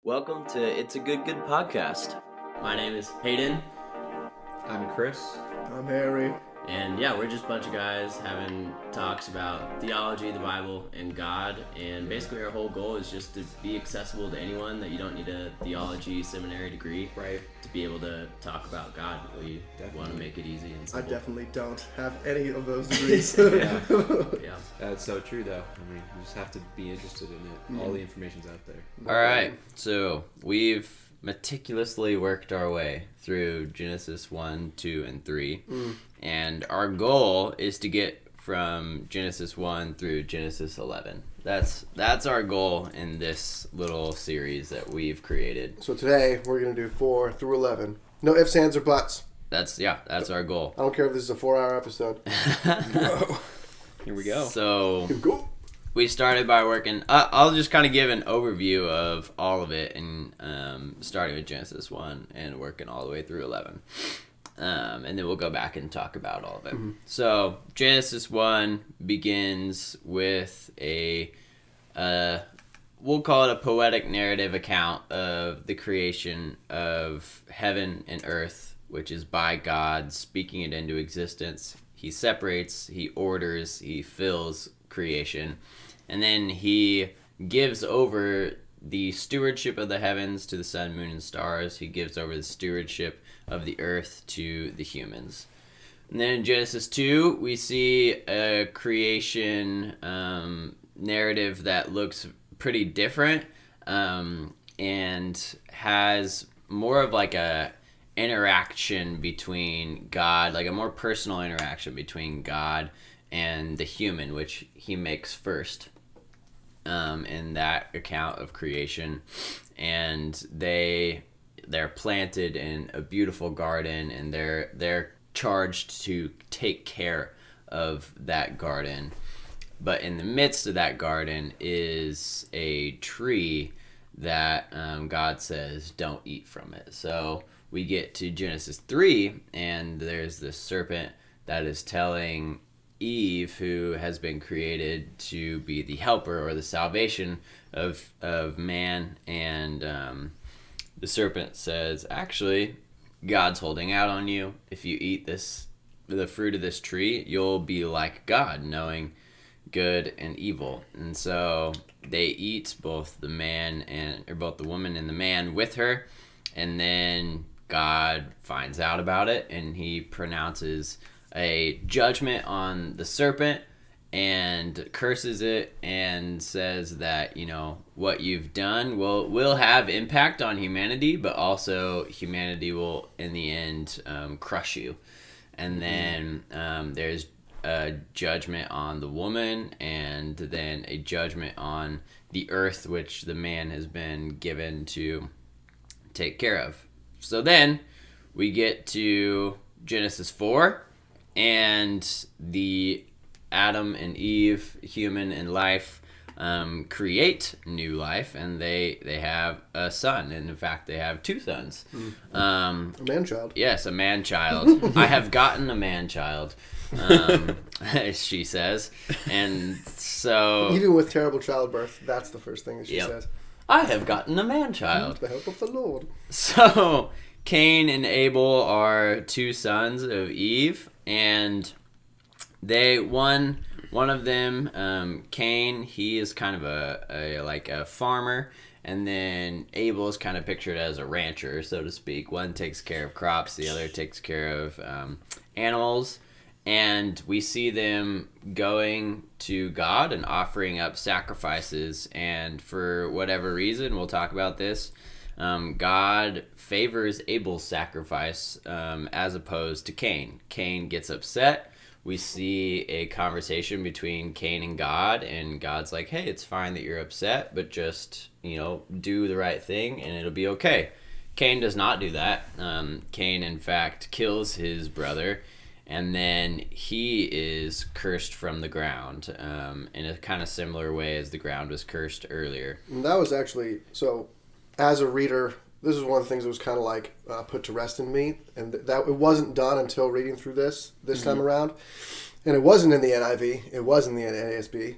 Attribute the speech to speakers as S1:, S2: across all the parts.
S1: Welcome to It's a Good podcast.
S2: My name is Hayden.
S3: I'm Chris.
S4: I'm Harry.
S2: And yeah, we're just a bunch of guys having talks about theology, the Bible, and God. And basically our whole goal is just to be accessible to anyone, that you don't need a theology seminary degree to be able to talk about God. We want to make it easy and simple.
S4: I definitely don't have any of those degrees.
S2: Yeah.
S3: That's so true, though. I mean, you just have to be interested in it. Mm-hmm. All the information's out there.
S2: All right, so we've meticulously worked our way through Genesis 1, 2, and 3. And our goal is to get from Genesis 1 through Genesis 11. That's our goal in this little series that we've created.
S4: So today we're going to do 4 through 11. No ifs, ands, or buts.
S2: That's our goal.
S4: I don't care if this is a 4-hour episode.
S3: Here we go.
S2: So
S4: Here we go.
S2: we started by working. I'll just kind of give an overview of all of it, and starting with Genesis 1 and working all the way through 11. And then we'll go back and talk about all of it. Mm-hmm. So Genesis 1 begins with we'll call it a poetic narrative account of the creation of heaven and earth, which is by God speaking it into existence. He separates, he orders, he fills creation, and then he gives over the stewardship of the heavens to the sun, moon, and stars. He gives over the stewardship of the earth to the humans. And then in Genesis 2, we see a creation narrative that looks pretty different and has more of like a interaction between God, like a more personal interaction between God and the human, which he makes first in that account of creation. And they're planted in a beautiful garden, and they're charged to take care of that garden. But in the midst of that garden is a tree that God says don't eat from it. So we get to Genesis 3, and there's this serpent that is telling Eve, who has been created to be the helper or the salvation of man, and the serpent says, actually, God's holding out on you. If you eat the fruit of this tree, you'll be like God, knowing good and evil. And so they eat, both the woman and the man with her, and then God finds out about it, and he pronounces a judgment on the serpent and curses it and says that, what you've done will have impact on humanity, but also humanity will in the end crush you. And then there's a judgment on the woman, and then a judgment on the earth, which the man has been given to take care of. So then we get to Genesis 4, and the Adam and Eve, human and life, create new life, and they have a son, and in fact they have two sons.
S4: A man-child.
S2: Yes, a man-child. I have gotten a man-child, she says. And so,
S4: even with terrible childbirth, that's the first thing that she says.
S2: I have gotten a man-child.
S4: With the help of the Lord.
S2: So Cain and Abel are two sons of Eve, and one of them, Cain, he is kind of a farmer, and then Abel is kind of pictured as a rancher, so to speak. One takes care of crops, the other takes care of animals, and we see them going to God and offering up sacrifices, and for whatever reason, we'll talk about this, God favors Abel's sacrifice as opposed to Cain. Cain gets upset. We see a conversation between Cain and God's like, hey, it's fine that you're upset, but just, do the right thing and it'll be okay. Cain does not do that. Cain, in fact, kills his brother, and then he is cursed from the ground in a kind of similar way as the ground was cursed earlier.
S4: And that was actually, so as a reader, this is one of the things that was kind of like put to rest in me, and that it wasn't done until reading through this time around, and it wasn't in the NIV, it was in the NASB.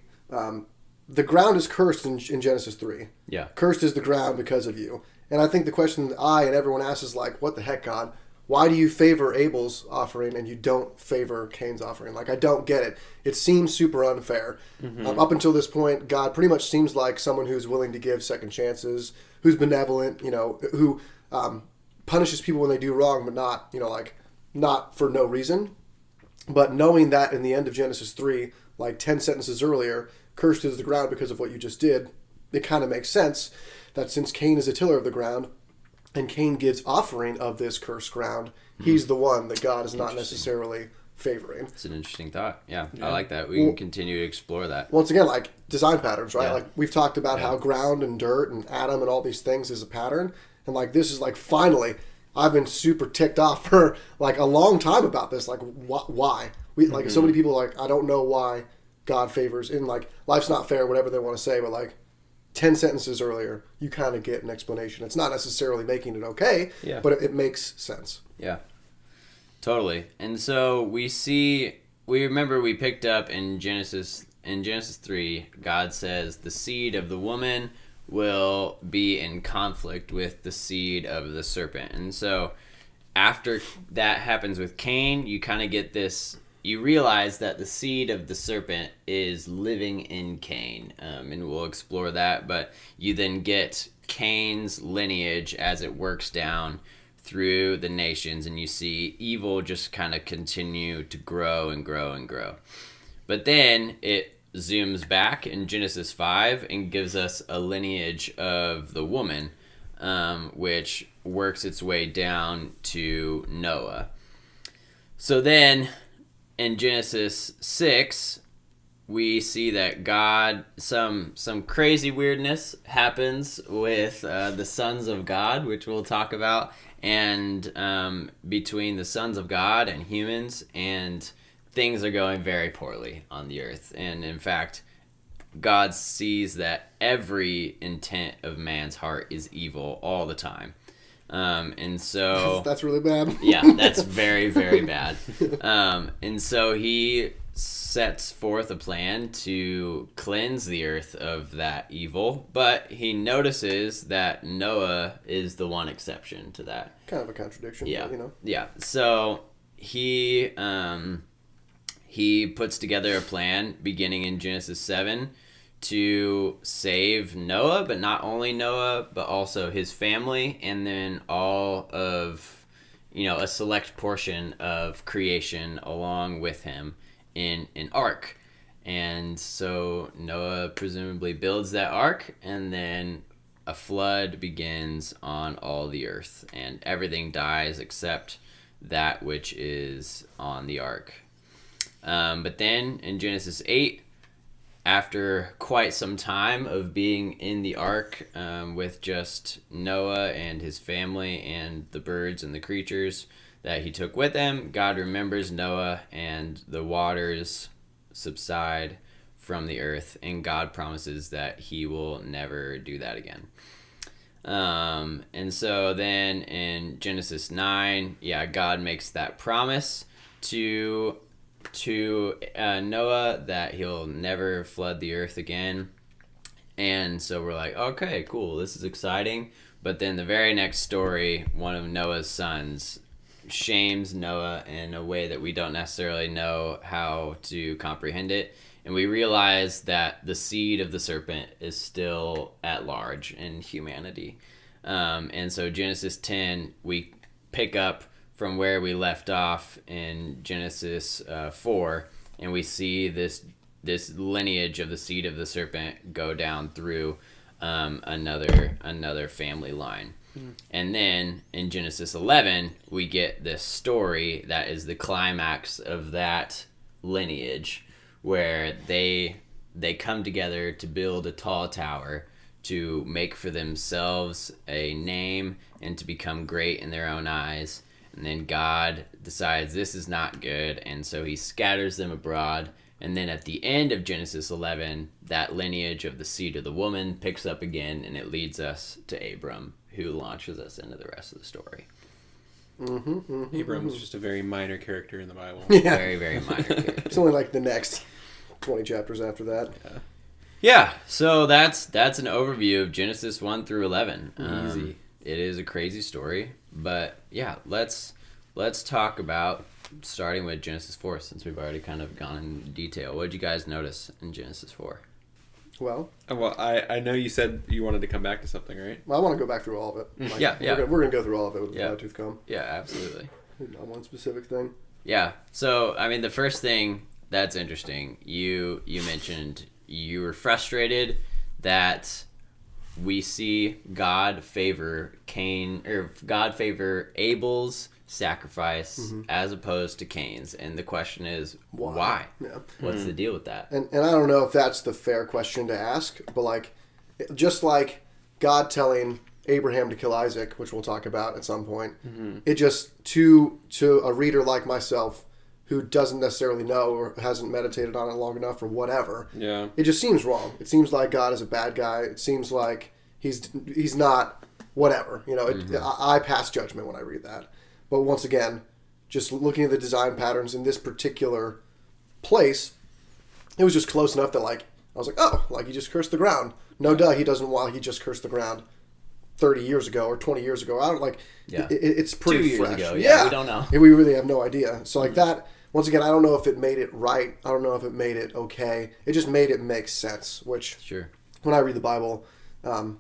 S4: the ground is cursed in Genesis 3.
S2: Yeah.
S4: Cursed is the ground because of you. And I think the question that I and everyone asks is like, what the heck, God? Why do you favor Abel's offering and you don't favor Cain's offering? Like, I don't get it. It seems super unfair. Up until this point, God pretty much seems like someone who's willing to give second chances, who's benevolent, who punishes people when they do wrong, but not, not for no reason. But knowing that in the end of Genesis 3, like 10 sentences earlier, cursed is the ground because of what you just did, it kind of makes sense that since Cain is a tiller of the ground, and Cain gives offering of this cursed ground, he's the one that God is not necessarily favoring.
S2: It's an interesting thought. Yeah. I like that. We can continue to explore that.
S4: Once again, like design patterns, right?
S2: Yeah.
S4: Like we've talked about how ground and dirt and Adam and all these things is a pattern. And like this is like finally, I've been super ticked off for like a long time about this. Like why? Like so many people like, I don't know why God favors, in like life's not fair, whatever they want to say, but like 10 sentences earlier, you kind of get an explanation. It's not necessarily making it okay, but it makes sense.
S2: Yeah, totally. And so we remember we picked up in Genesis 3, God says the seed of the woman will be in conflict with the seed of the serpent. And so after that happens with Cain, you kind of get this, you realize that the seed of the serpent is living in Cain, and we'll explore that. But you then get Cain's lineage as it works down through the nations, and you see evil just kind of continue to grow and grow and grow. But then it zooms back in Genesis 5 and gives us a lineage of the woman, which works its way down to Noah. So then in Genesis 6, we see that God, some crazy weirdness happens with the sons of God, which we'll talk about, and between the sons of God and humans, and things are going very poorly on the earth. And in fact, God sees that every intent of man's heart is evil all the time. And so
S4: that's really bad.
S2: Yeah, that's very, very bad. And so he sets forth a plan to cleanse the earth of that evil, but he notices that Noah is the one exception to that.
S4: Kind of a contradiction,
S2: yeah.
S4: But,
S2: Yeah. So he puts together a plan beginning in Genesis 7 to save Noah, but not only Noah, but also his family, and then all of, a select portion of creation along with him in an ark. And so Noah presumably builds that ark, and then a flood begins on all the earth, and everything dies except that which is on the ark. But then in Genesis 8, after quite some time of being in the ark with just Noah and his family and the birds and the creatures that he took with him, God remembers Noah and the waters subside from the earth, and God promises that he will never do that again. And so then in Genesis 9, God makes that promise to Noah that he'll never flood the earth again. And so we're like, okay, cool, this is exciting. But then the very next story, one of Noah's sons shames Noah in a way that we don't necessarily know how to comprehend it. And we realize that the seed of the serpent is still at large in humanity. And so Genesis 10, we pick up from where we left off in Genesis 4, and we see this lineage of the seed of the serpent go down through another family line. And then in Genesis 11, we get this story that is the climax of that lineage, where they come together to build a tall tower to make for themselves a name and to become great in their own eyes. And then God decides this is not good, and so he scatters them abroad. And then at the end of Genesis 11, that lineage of the seed of the woman picks up again, and it leads us to Abram, who launches us into the rest of the story.
S3: Abram's just a very minor character in the Bible.
S4: Yeah.
S2: Very, very minor character.
S4: It's only like the next 20 chapters after that.
S3: Yeah.
S2: Yeah, so that's an overview of Genesis 1 through 11.
S3: Easy.
S2: It is a crazy story, but yeah, let's talk about starting with Genesis 4 since we've already kind of gone in detail. What did you guys notice in Genesis 4?
S4: Well,
S3: I know you said you wanted to come back to something, right?
S4: I want to go back through all of it. Like,
S2: Yeah.
S4: We're gonna go through all of it with the tooth comb.
S2: Yeah, absolutely.
S4: Not one specific thing.
S2: Yeah. So, I mean, the first thing that's interesting, you mentioned you were frustrated that we see God favor Abel's sacrifice as opposed to Cain's, and the question is why?
S4: Yeah.
S2: What's the deal with that?
S4: And I don't know if that's the fair question to ask, but like, just like God telling Abraham to kill Isaac, which we'll talk about at some point, it just to a reader like myself who doesn't necessarily know or hasn't meditated on it long enough or whatever, it just seems wrong. It seems like God is a bad guy. It seems like he's not whatever. You know, I pass judgment when I read that. But once again, just looking at the design patterns in this particular place, it was just close enough that like I was like, oh, like he just cursed the ground. No, duh, he doesn't. While he just cursed the ground 30 years ago or 20 years ago. I don't like.
S2: Yeah.
S4: It's pretty
S2: 2 years
S4: fresh.
S2: ago. Yeah, we don't know.
S4: We really have no idea. So like that. Once again, I don't know if it made it right. I don't know if it made it okay. It just made it make sense. Which when I read the Bible, that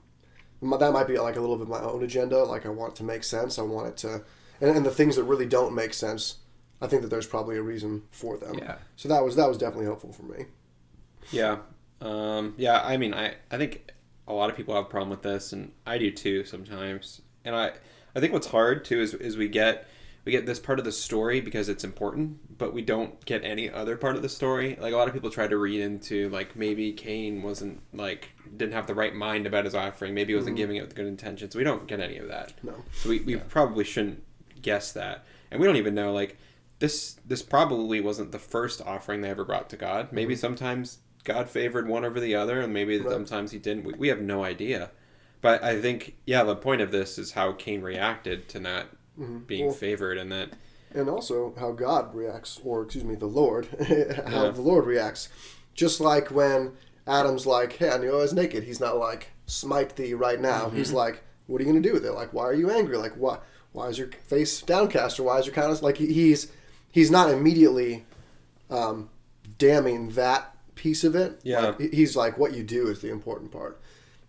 S4: might be like a little bit my own agenda. Like I want it to make sense. I want it to. And the things that really don't make sense, I think that there's probably a reason for them.
S2: Yeah.
S4: So that was definitely helpful for me.
S3: Yeah. I mean, I think a lot of people have a problem with this, and I do too sometimes. And I think what's hard too is we get this part of the story because it's important, but we don't get any other part of the story. Like a lot of people try to read into like maybe Cain didn't have the right mind about his offering. Maybe he wasn't giving it with good intentions. We don't get any of that.
S4: No.
S3: So we probably shouldn't guess that. And we don't even know, like, this probably wasn't the first offering they ever brought to God. Maybe sometimes God favored one over the other, and maybe sometimes he didn't. We have no idea. But I think, the point of this is how Cain reacted to not being favored, and that...
S4: And also how God reacts, or excuse me, the Lord, how the Lord reacts. Just like when Adam's like, hey, I knew I was naked. He's not like, smite thee right now. He's like, what are you going to do with it? Like, why are you angry? Like, why is your face downcast, or why is your countenance like he's not immediately damning that piece of it.
S3: Yeah,
S4: like, he's like, what you do is the important part.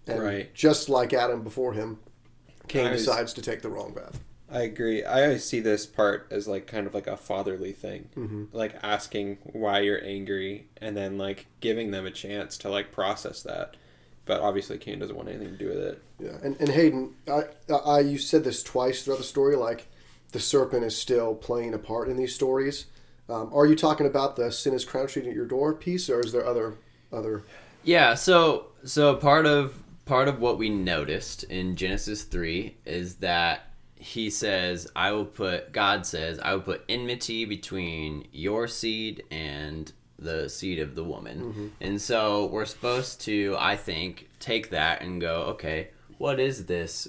S4: And just like Adam before him, Cain decides to take the wrong path.
S3: I agree. I always see this part as like kind of like a fatherly thing, like asking why you're angry and then like giving them a chance to like process that. But obviously, Cain doesn't want anything to do with it. Yeah,
S4: and Hayden, you said this twice throughout the story. Like, the serpent is still playing a part in these stories. Are you talking about the sin is crouching at your door piece, or is there other?
S2: Yeah. So part of what we noticed in Genesis 3 is that he says, God says, I will put enmity between your seed and the seed of the woman. And so we're supposed to, I think, take that and go, okay, what is this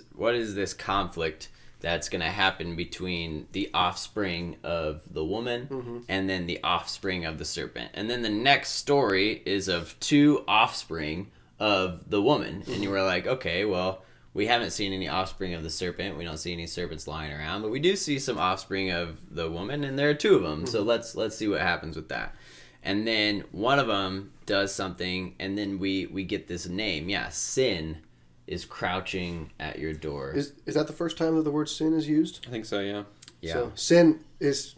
S2: conflict that's going to happen between the offspring of the woman and then the offspring of the serpent? And then the next story is of two offspring of the woman. And you were like, okay, well, we haven't seen any offspring of the serpent. We don't see any serpents lying around, but we do see some offspring of the woman, and there are two of them. So let's see what happens with that. And then one of them does something, and then we get this name. Yeah, sin is crouching at your door.
S4: Is that the first time that the word sin is used?
S3: I think so, yeah.
S4: So sin is,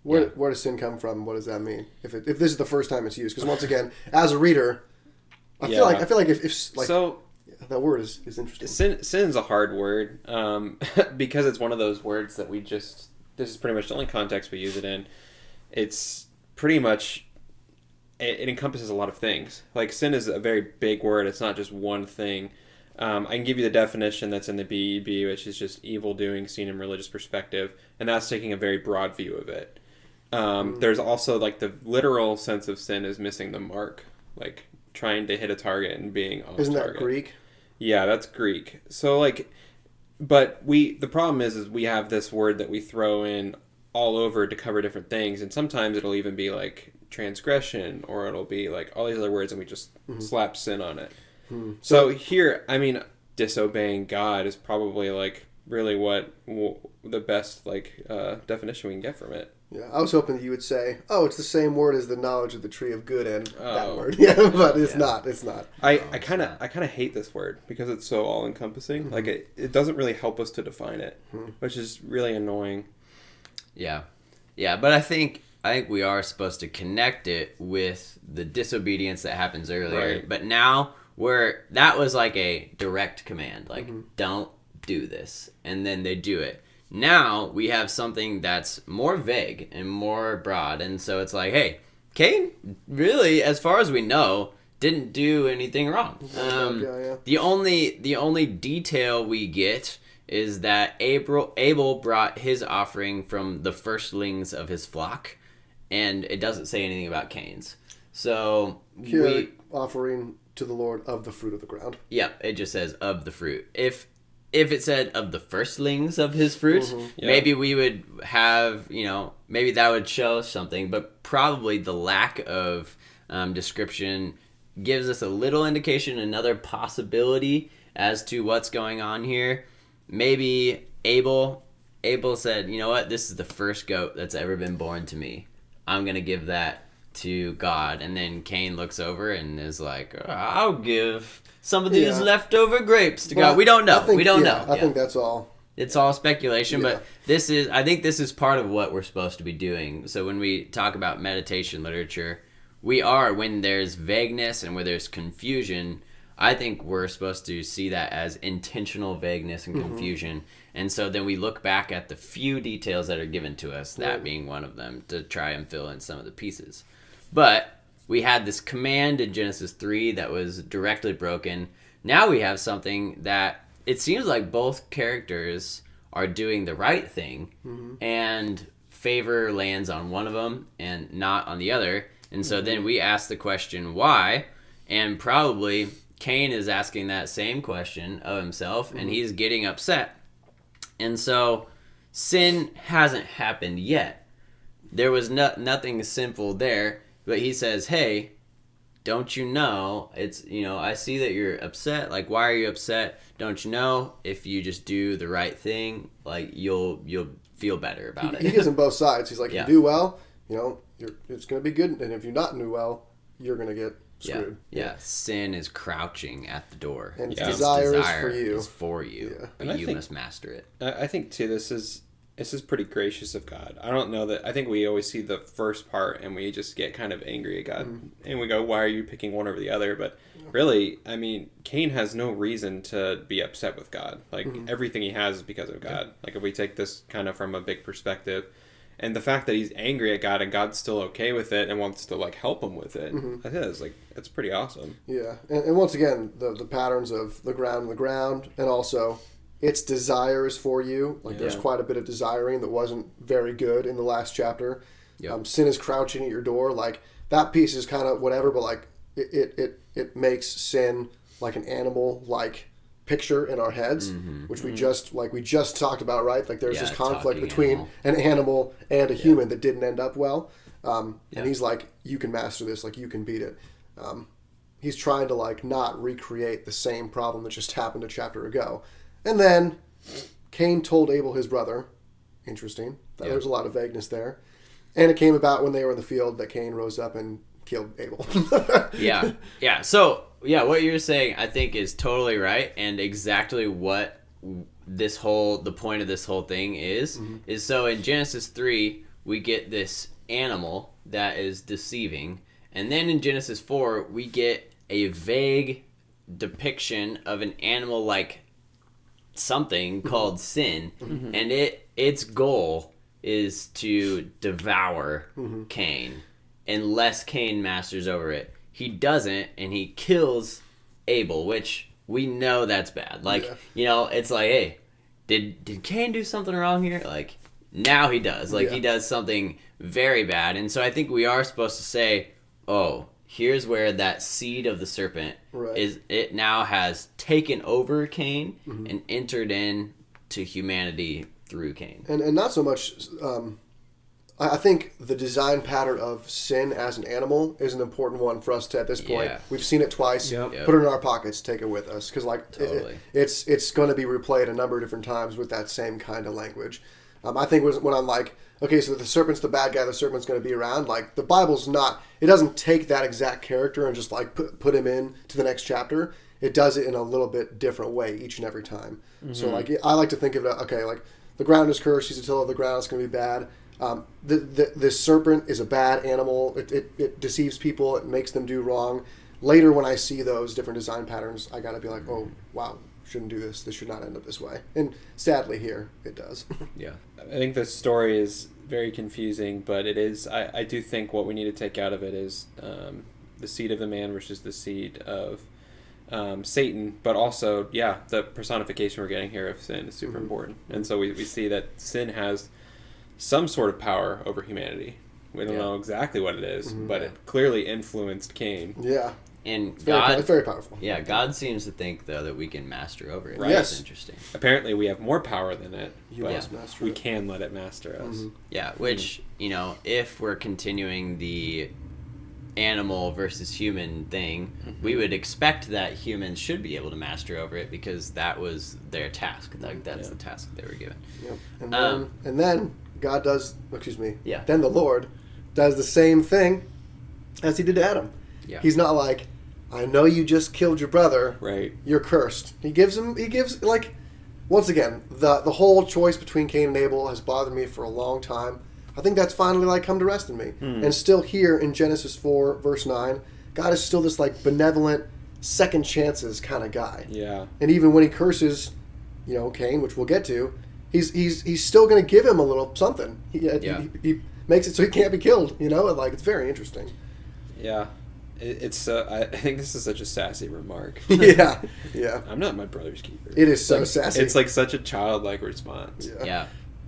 S4: Where does sin come from? What does that mean? If this is the first time it's used? Because once again, as a reader, I feel like if so, that word is interesting.
S3: Sin's a hard word because it's one of those words that this is pretty much the only context we use it in. It's pretty much, it encompasses a lot of things. Like, sin is a very big word. It's not just one thing. I can give you the definition that's in the BEB, which is just evil doing seen in religious perspective, and that's taking a very broad view of it. There's also, like, the literal sense of sin is missing the mark, like trying to hit a target and being off
S4: Isn't
S3: target.
S4: That Greek?
S3: Yeah, that's Greek. So, like, but the problem is we have this word that we throw in all over to cover different things, and sometimes it'll even be like transgression, or it'll be like all these other words, and we just slap sin on it. So here, I mean, disobeying God is probably like really what the best like definition we can get from it.
S4: Yeah, I was hoping that you would say, "Oh, it's the same word as the knowledge of the tree of good," and that word. Yeah, but it's not. It's not.
S3: I kind of hate this word because it's so all encompassing. Like it doesn't really help us to define it, which is really annoying.
S2: Yeah, but I think we are supposed to connect it with the disobedience that happens earlier.
S3: Right.
S2: But now that was like a direct command, like don't do this, and then they do it. Now we have something that's more vague and more broad, and so it's like, hey, Cain really, as far as we know, didn't do anything wrong. The only detail we get is that Abel brought his offering from the firstlings of his flock, and it doesn't say anything about Cain's. So
S4: offering to the Lord of the fruit of the ground.
S2: Yeah, it just says of the fruit. If it said of the firstlings of his fruit, maybe we would have, maybe that would show something, but probably the lack of description gives us a little indication, another possibility as to what's going on here. Maybe Abel said, you know what, this is the first goat that's ever been born to me. I'm going to give that to God. And then Cain looks over and is like, I'll give some of these leftover grapes to God. We don't know. We don't know.
S4: I think that's all.
S2: It's all speculation, but I think this is part of what we're supposed to be doing. So when we talk about meditation literature, when there's vagueness and where there's confusion, I think we're supposed to see that as intentional vagueness and confusion. And so then we look back at the few details that are given to us, that being one of them, to try and fill in some of the pieces. But we had this command in Genesis 3 that was directly broken. Now we have something that it seems like both characters are doing the right thing, and favor lands on one of them and not on the other. And so then we ask the question, why? And probably Cain is asking that same question of himself, and he's getting upset. And so sin hasn't happened yet. There was nothing sinful there, but he says, hey, don't you know, it's, I see that you're upset. Like, why are you upset? Don't you know if you just do the right thing, like, you'll feel better about it.
S4: He gives him both sides. He's like, if you do well, it's going to be good. And if you're not do well, you're going to get screwed.
S2: Yeah. Sin is crouching at the door.
S4: And its desire
S2: is for you. But you must master it.
S3: I think, too, this is pretty gracious of God. I don't know that... I think we always see the first part and we just get kind of angry at God. And we go, why are you picking one over the other? But really, I mean, Cain has no reason to be upset with God. Like, everything he has is because of God. Like, if we take this kind of from a big perspective... And the fact that he's angry at God and God's still okay with it and wants to like help him with it, I think it's pretty awesome.
S4: Yeah, and once again, the patterns of the ground, and also its desires for you. Like there's quite a bit of desiring that wasn't very good in the last chapter. Yep. Sin is crouching at your door. Like that piece is kind of whatever, but like it makes sin like an animal like picture in our heads, which we just talked about, right? Like there's this conflict between an animal and a human that didn't end up well. And he's like, you can master this, like you can beat it. He's trying to like not recreate the same problem that just happened a chapter ago. And then Cain told Abel, his brother, interesting, there's a lot of vagueness there. And it came about when they were in the field that Cain rose up and killed Abel.
S2: So what you're saying, I think, is totally right, and exactly what the point of this whole thing is so in Genesis 3 we get this animal that is deceiving, and then in Genesis 4 we get a vague depiction of an animal like something called sin, and its goal is to devour Cain unless Cain masters over it. He doesn't, and he kills Abel, which we know that's bad. Like, it's like, hey, did Cain do something wrong here? Like, now he does. Like, he does something very bad. And so I think we are supposed to say, oh, here's where that seed of the serpent is. It now has taken over Cain and entered into humanity through Cain.
S4: And not so much I think the design pattern of sin as an animal is an important one for us to, at this point.
S2: Yeah.
S4: We've seen it twice.
S3: Yep.
S4: Put it in our pockets, take it with us. Because
S2: Totally.
S4: it's going to be replayed a number of different times with that same kind of language. I think when I'm like, okay, so the serpent's the bad guy, the serpent's going to be around. Like, the Bible's not, it doesn't take that exact character and just like put him in to the next chapter. It does it in a little bit different way each and every time. Mm-hmm. So like, I like to think of it, okay, like the ground is cursed, he's a tiller of the ground, it's going to be bad. The serpent is a bad animal. It deceives people. It makes them do wrong. Later, when I see those different design patterns, I got to be like, oh, wow, shouldn't do this. This should not end up this way. And sadly, here, it does.
S2: Yeah.
S3: I think the story is very confusing, but it is. I do think what we need to take out of it is the seed of the man versus the seed of Satan, but also, the personification we're getting here of sin is super important. And so we see that sin has some sort of power over humanity. We don't know exactly what it is, but it clearly influenced Cain.
S4: Yeah.
S2: And
S4: It's
S2: God,
S4: very powerful.
S2: yeah, God seems to think though that we can master over it.
S3: Right.
S2: That's
S4: Yes.
S2: interesting.
S3: Apparently, we have more power than it,
S4: You
S3: but
S4: must master
S3: we
S4: it.
S3: can let it master us.
S2: Yeah, which if we're continuing the animal versus human thing, we would expect that humans should be able to master over it because that was their task. Like that's the task they were given.
S4: Yep. And then God does,
S2: Yeah.
S4: then the Lord does the same thing as he did to Adam.
S2: Yeah.
S4: He's not like, I know you just killed your brother.
S3: Right.
S4: You're cursed. He gives like, once again, the whole choice between Cain and Abel has bothered me for a long time. I think that's finally like come to rest in me. And still here in Genesis 4 verse 9, God is still this like benevolent second chances kind of guy.
S3: Yeah.
S4: And even when he curses, Cain, which we'll get to, he's still going to give him a little something. He makes it so he can't be killed. Like it's very interesting.
S3: Yeah. It's I think this is such a sassy remark.
S4: Yeah.
S3: I'm not my brother's keeper.
S4: It is so
S3: Like,
S4: sassy.
S3: It's like such a childlike response.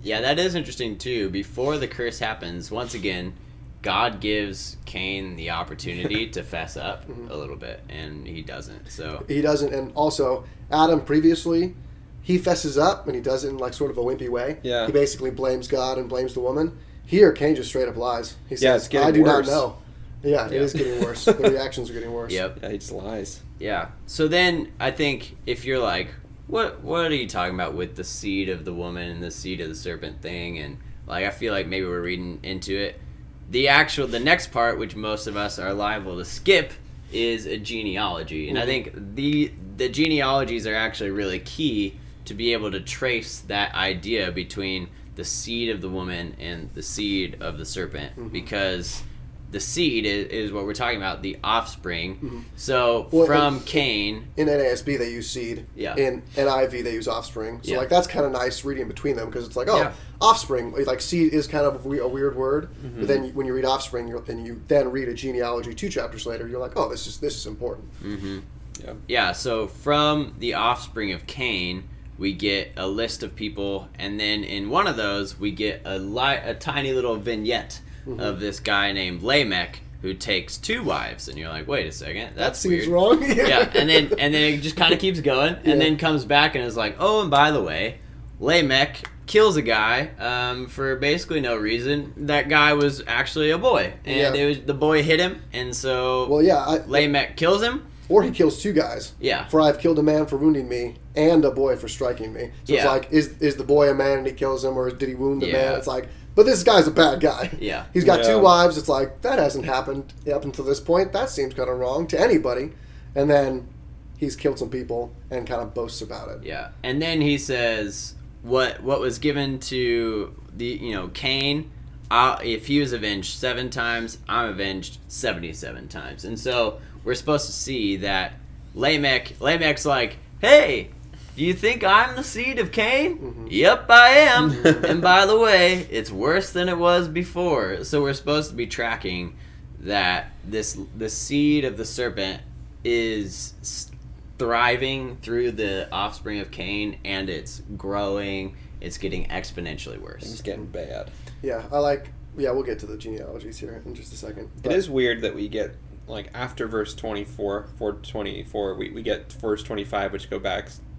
S2: Yeah, that is interesting too. Before the curse happens, once again, God gives Cain the opportunity to fess up a little bit, and he doesn't. So
S4: He doesn't, and also Adam previously, he fesses up, and he does it in like sort of a wimpy way.
S3: Yeah.
S4: He basically blames God and blames the woman. Here, Cain just straight up lies. He says,
S3: it's getting
S4: "I do
S3: worse."
S4: not know." Yeah, it is getting worse. The reactions are getting worse.
S2: Yep.
S3: Yeah, he just lies.
S2: Yeah. So then I think if you're like, what are you talking about with the seed of the woman and the seed of the serpent thing? And like I feel like maybe we're reading into it. The next part, which most of us are liable to skip, is a genealogy. And I think the genealogies are actually really key to be able to trace that idea between the seed of the woman and the seed of the serpent, because the seed is what we're talking about, the offspring. So from Cain...
S4: In NASB, they use seed.
S2: Yeah.
S4: In NIV, they use offspring. So,
S2: Yeah.
S4: like, that's kind of nice reading between them, because it's like,
S2: Yeah.
S4: offspring. Like, seed is kind of a weird word. But then when you read offspring, and you then read a genealogy 2 chapters later, you're like, oh, this is important.
S2: Yeah, so from the offspring of Cain, we get a list of people, and then in one of those, we get a tiny little vignette of this guy named Lamech who takes 2 wives, and you're like, wait a second,
S4: That
S2: that's
S4: seems
S2: weird.
S4: wrong.
S2: Yeah, and then it just kind of keeps going, and then comes back and is like, oh, and by the way, Lamech kills a guy for basically no reason. That guy was actually a boy, and the boy hit him, and so Lamech kills him.
S4: Or he kills 2 guys.
S2: Yeah.
S4: For I've killed a man for wounding me, and a boy for striking me. So it's like, is the boy a man and he kills him, or did he wound the man? It's like, but this guy's a bad guy.
S2: Yeah.
S4: He's got 2 wives. It's like, that hasn't happened up until this point. That seems kind of wrong to anybody. And then he's killed some people and kind of boasts about it.
S2: Yeah. And then he says what was given to the Cain, if he was avenged 7 times, I'm avenged 77 times. And so we're supposed to see that Lamech's like, hey, do you think I'm the seed of Cain? Yep, I am. And by the way, it's worse than it was before. So we're supposed to be tracking that the seed of the serpent is thriving through the offspring of Cain, and it's growing. It's getting exponentially worse.
S3: It's getting bad.
S4: Yeah, we'll get to the genealogies here in just a second.
S3: It is weird that we get, like, after verse 24, we get verse 25, which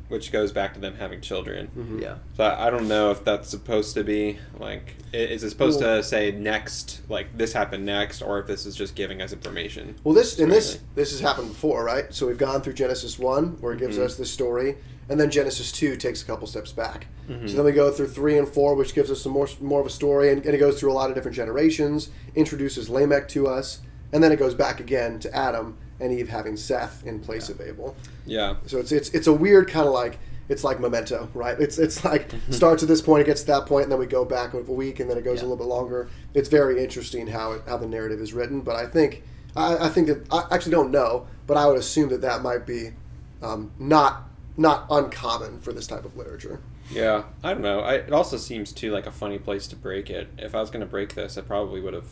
S3: which goes back to them having children.
S4: Mm-hmm.
S2: Yeah.
S3: So I don't know if that's supposed to be like, is it supposed to say next, like this happened next, or if this is just giving us information?
S4: Well, this has happened before, right? So we've gone through Genesis 1, where it gives us this story, and then Genesis 2 takes a couple steps back. So then we go through 3 and 4, which gives us some more of a story, and it goes through a lot of different generations, introduces Lamech to us, and then it goes back again to Adam and Eve having Seth in place of Abel.
S3: Yeah.
S4: So it's a weird kind of like, it's like Memento, right? It's like starts at this point, it gets to that point, and then we go back a week, and then it goes a little bit longer. It's very interesting how the narrative is written, but I think that I actually don't know, but I would assume that might be not uncommon for this type of literature.
S3: Yeah, I don't know. It also seems too like a funny place to break it. If I was going to break this, I probably would have.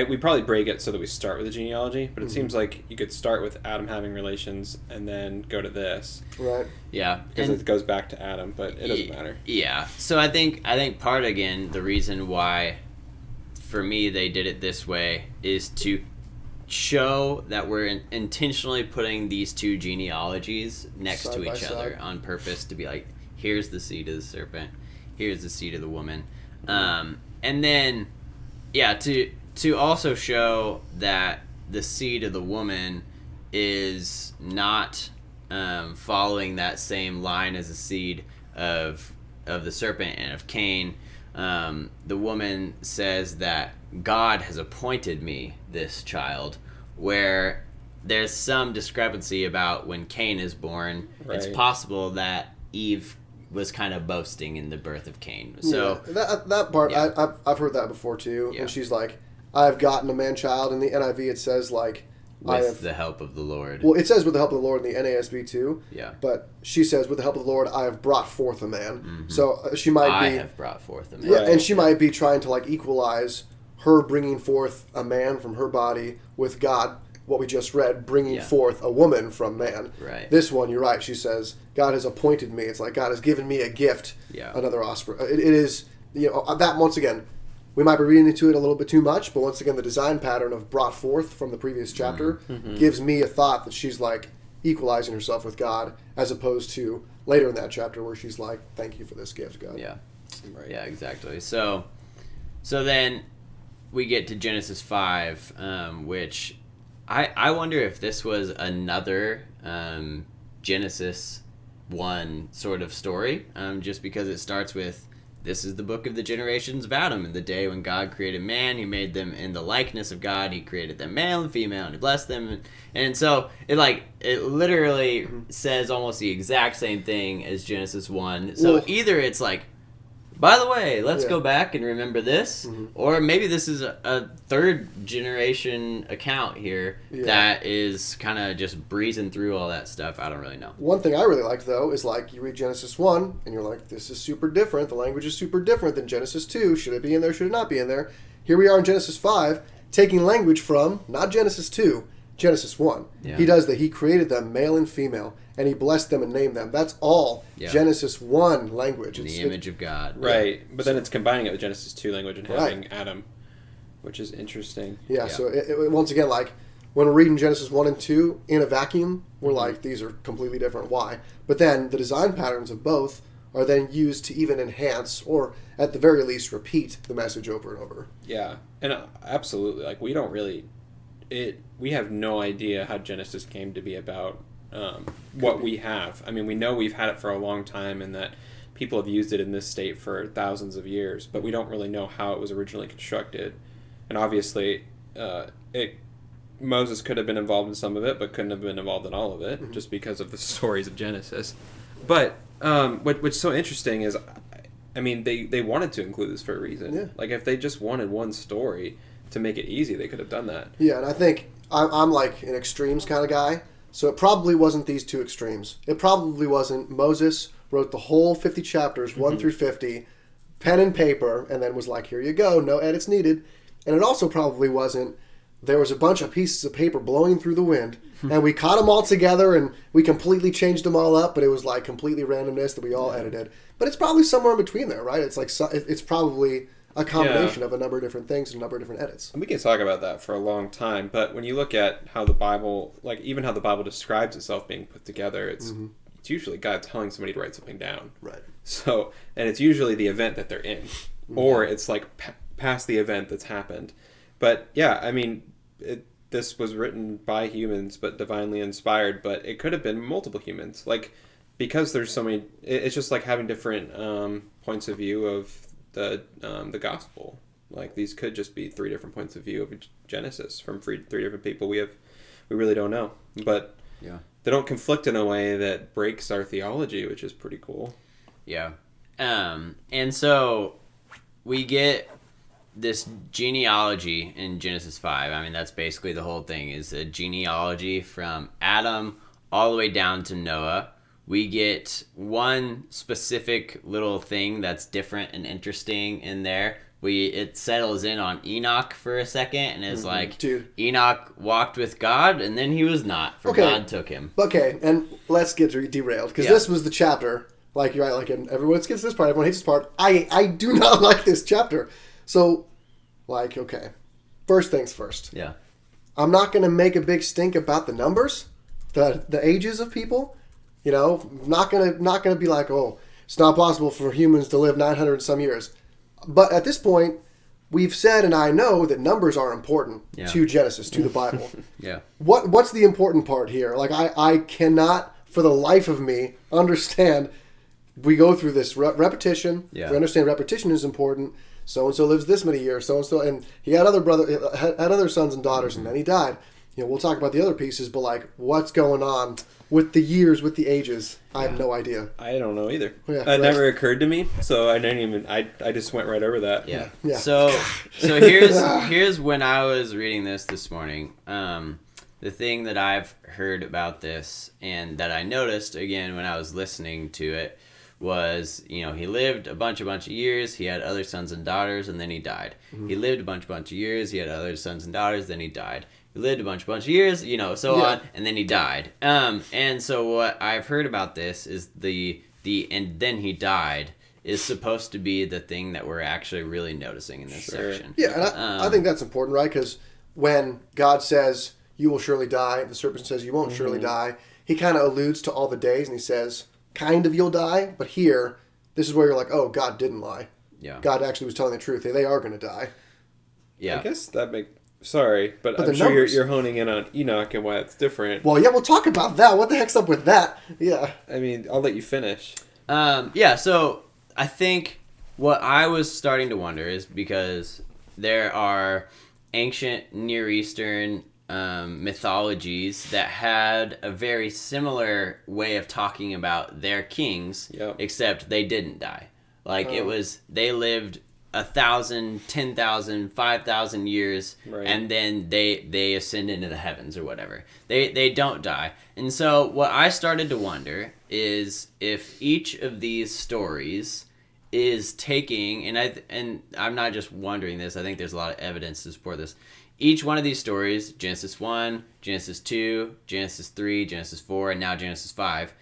S3: We'd probably break it so that we start with the genealogy, but it seems like you could start with Adam having relations and then go to this.
S4: Right.
S2: Yeah.
S3: Because it goes back to Adam, but it doesn't matter.
S2: Yeah. So I think part, again, the reason why for me they did it this way is to show that we're intentionally putting these two genealogies next
S4: Side
S2: to
S4: by
S2: each other
S4: side.
S2: on purpose, to be like, here's the seed of the serpent, here's the seed of the woman. And then, yeah, to also show that the seed of the woman is not following that same line as the seed of the serpent and of Cain. The woman says that God has appointed me this child, where there's some discrepancy about when Cain is born.
S3: Right.
S2: It's possible that Eve was kind of boasting in the birth of Cain. So
S4: that part,
S2: yeah.
S4: I've heard that before too.
S2: Yeah.
S4: And she's like, I've gotten a man-child. In the NIV it says like,
S2: with the help of the Lord.
S4: Well, it says with the help of the Lord in the NASB too.
S2: Yeah.
S4: But she says with the help of the Lord I have brought forth a man. So she might
S2: I
S4: be.
S2: have brought forth a man.
S4: Yeah,
S3: Right.
S4: and she might be trying to like equalize her bringing forth a man from her body with God, what we just read, bringing forth a woman from man.
S2: Right.
S4: This one, you're right. She says, God has appointed me. It's like God has given me a gift, another offspring. It is, that once again, we might be reading into it a little bit too much, but once again, the design pattern of brought forth from the previous chapter gives me a thought that she's like equalizing herself with God, as opposed to later in that chapter where she's like, thank you for this gift, God.
S2: Yeah.
S3: Right.
S2: Yeah, exactly. So then we get to Genesis 5, which I wonder if this was another Genesis 1 sort of story, just because it starts with, this is the book of the generations of Adam. In the day when God created man, he made them in the likeness of God. He created them male and female, and he blessed them. And so it literally says almost the exact same thing as Genesis 1. So either it's like, by the way, let's go back and remember this, or maybe this is a third generation account here that is kind of just breezing through all that stuff. I don't really know.
S4: One thing I really like, though, is like you read Genesis 1 and you're like, this is super different. The language is super different than Genesis 2. Should it be in there? Should it not be in there? Here we are in Genesis 5, taking language from, not Genesis 2, Genesis 1.
S2: Yeah.
S4: He does that. He created them, male and female, and he blessed them and named them. That's all Genesis 1 language.
S2: In the image of God.
S3: Right. But then it's combining it with Genesis 2 language and having Adam, which is interesting.
S4: Yeah, so it, once again, like, when we're reading Genesis 1 and 2 in a vacuum, we're like, these are completely different. Why? But then the design patterns of both are then used to even enhance, or at the very least, repeat the message over and over.
S3: Yeah. And absolutely. Like, we don't really... we have no idea how Genesis came to be about what we have. I mean, we know we've had it for a long time and that people have used it in this state for thousands of years, but we don't really know how it was originally constructed. And obviously, Moses could have been involved in some of it, but couldn't have been involved in all of it, just because of the stories of Genesis. But what's so interesting is, I mean, they wanted to include this for a reason.
S4: Yeah.
S3: Like, if they just wanted one story to make it easy, they could have done that.
S4: Yeah, and I think I'm like an extremes kind of guy, so it probably wasn't these two extremes. It probably wasn't Moses wrote the whole 50 chapters, 1 through 50, pen and paper, and then was like, here you go, no edits needed. And it also probably wasn't, there was a bunch of pieces of paper blowing through the wind, and we caught them all together, and we completely changed them all up, but it was like completely randomness that we all edited. But it's probably somewhere in between there, right? It's like it's probably a combination of a number of different things and a number of different edits.
S3: And we can talk about that for a long time, but when you look at how the Bible, like even how the Bible describes itself being put together, it's it's usually God telling somebody to write something down.
S4: Right.
S3: So, and it's usually the event that they're in, or it's like past the event that's happened. But yeah, I mean, this was written by humans, but divinely inspired. But it could have been multiple humans, like because there's so many. It's just like having different points of view of the gospel. Like these could just be 3 different points of view of Genesis from 3 different people. We really don't know, but
S2: Yeah.
S3: they don't conflict in a way that breaks our theology, which is pretty cool.
S2: Yeah. And so we get this genealogy in Genesis 5. I mean, that's basically the whole thing, is a genealogy from Adam all the way down to Noah. We get one specific little thing that's different and interesting in there. It settles in on Enoch for a second, and it's like,
S4: Dude.
S2: Enoch walked with God, and then he was not, for
S4: Okay.
S2: God took him.
S4: Okay, and let's get derailed, because this was the chapter, like you're right, like everyone skips this part, everyone hates this part. I do not like this chapter. So, like, okay, first things first.
S2: Yeah.
S4: I'm not going to make a big stink about the numbers, the ages of people. You know, not gonna be like, oh, it's not possible for humans to live 900 and some years. But at this point, we've said, and I know that numbers are important to Genesis, to the Bible.
S2: Yeah.
S4: What's the important part here? Like, I cannot, for the life of me, understand. We go through this repetition.
S2: Yeah.
S4: We understand repetition is important. So and so lives this many years. So and so, and he had other sons and daughters, and then he died. You know, we'll talk about the other pieces, but like, what's going on with the years, with the ages? I have no idea.
S3: I don't know either.
S4: Yeah,
S3: It never occurred to me, so I didn't even. I just went right over that.
S2: Yeah.
S4: Yeah.
S2: So here's when I was reading this morning. The thing that I've heard about this and that I noticed again when I was listening to it was, you know, he lived a bunch of years. He had other sons and daughters, and then he died. Mm-hmm. He lived a bunch of years. He had other sons and daughters, then he died. He lived a bunch of years, you know, so on, and then he died. And so what I've heard about this is the and then he died is supposed to be the thing that we're actually really noticing in this section.
S4: Yeah, and I think that's important, right? Because when God says, you will surely die, the serpent says, you won't surely die, he kind of alludes to all the days, and he says, kind of you'll die, but here, this is where you're like, oh, God didn't lie.
S2: Yeah.
S4: God actually was telling the truth. They are going to die.
S2: Yeah.
S3: I guess that makes. Sorry, but I'm
S4: the
S3: sure
S4: numbers.
S3: you're honing in on Enoch and why it's different.
S4: Well, yeah, we'll talk about that. What the heck's up with that? Yeah.
S3: I mean, I'll let you finish.
S2: Yeah, so I think what I was starting to wonder is because there are ancient Near Eastern mythologies that had a very similar way of talking about their kings, except they didn't die. Like, it was, they lived 1,000, 10,000, 5,000 years, and then they ascend into the heavens or whatever. They don't die. And so what I started to wonder is if each of these stories is taking, and I'm not just wondering this, I think there's a lot of evidence to support this. Each one of these stories, Genesis 1, Genesis 2, Genesis 3, Genesis 4, and now Genesis 5,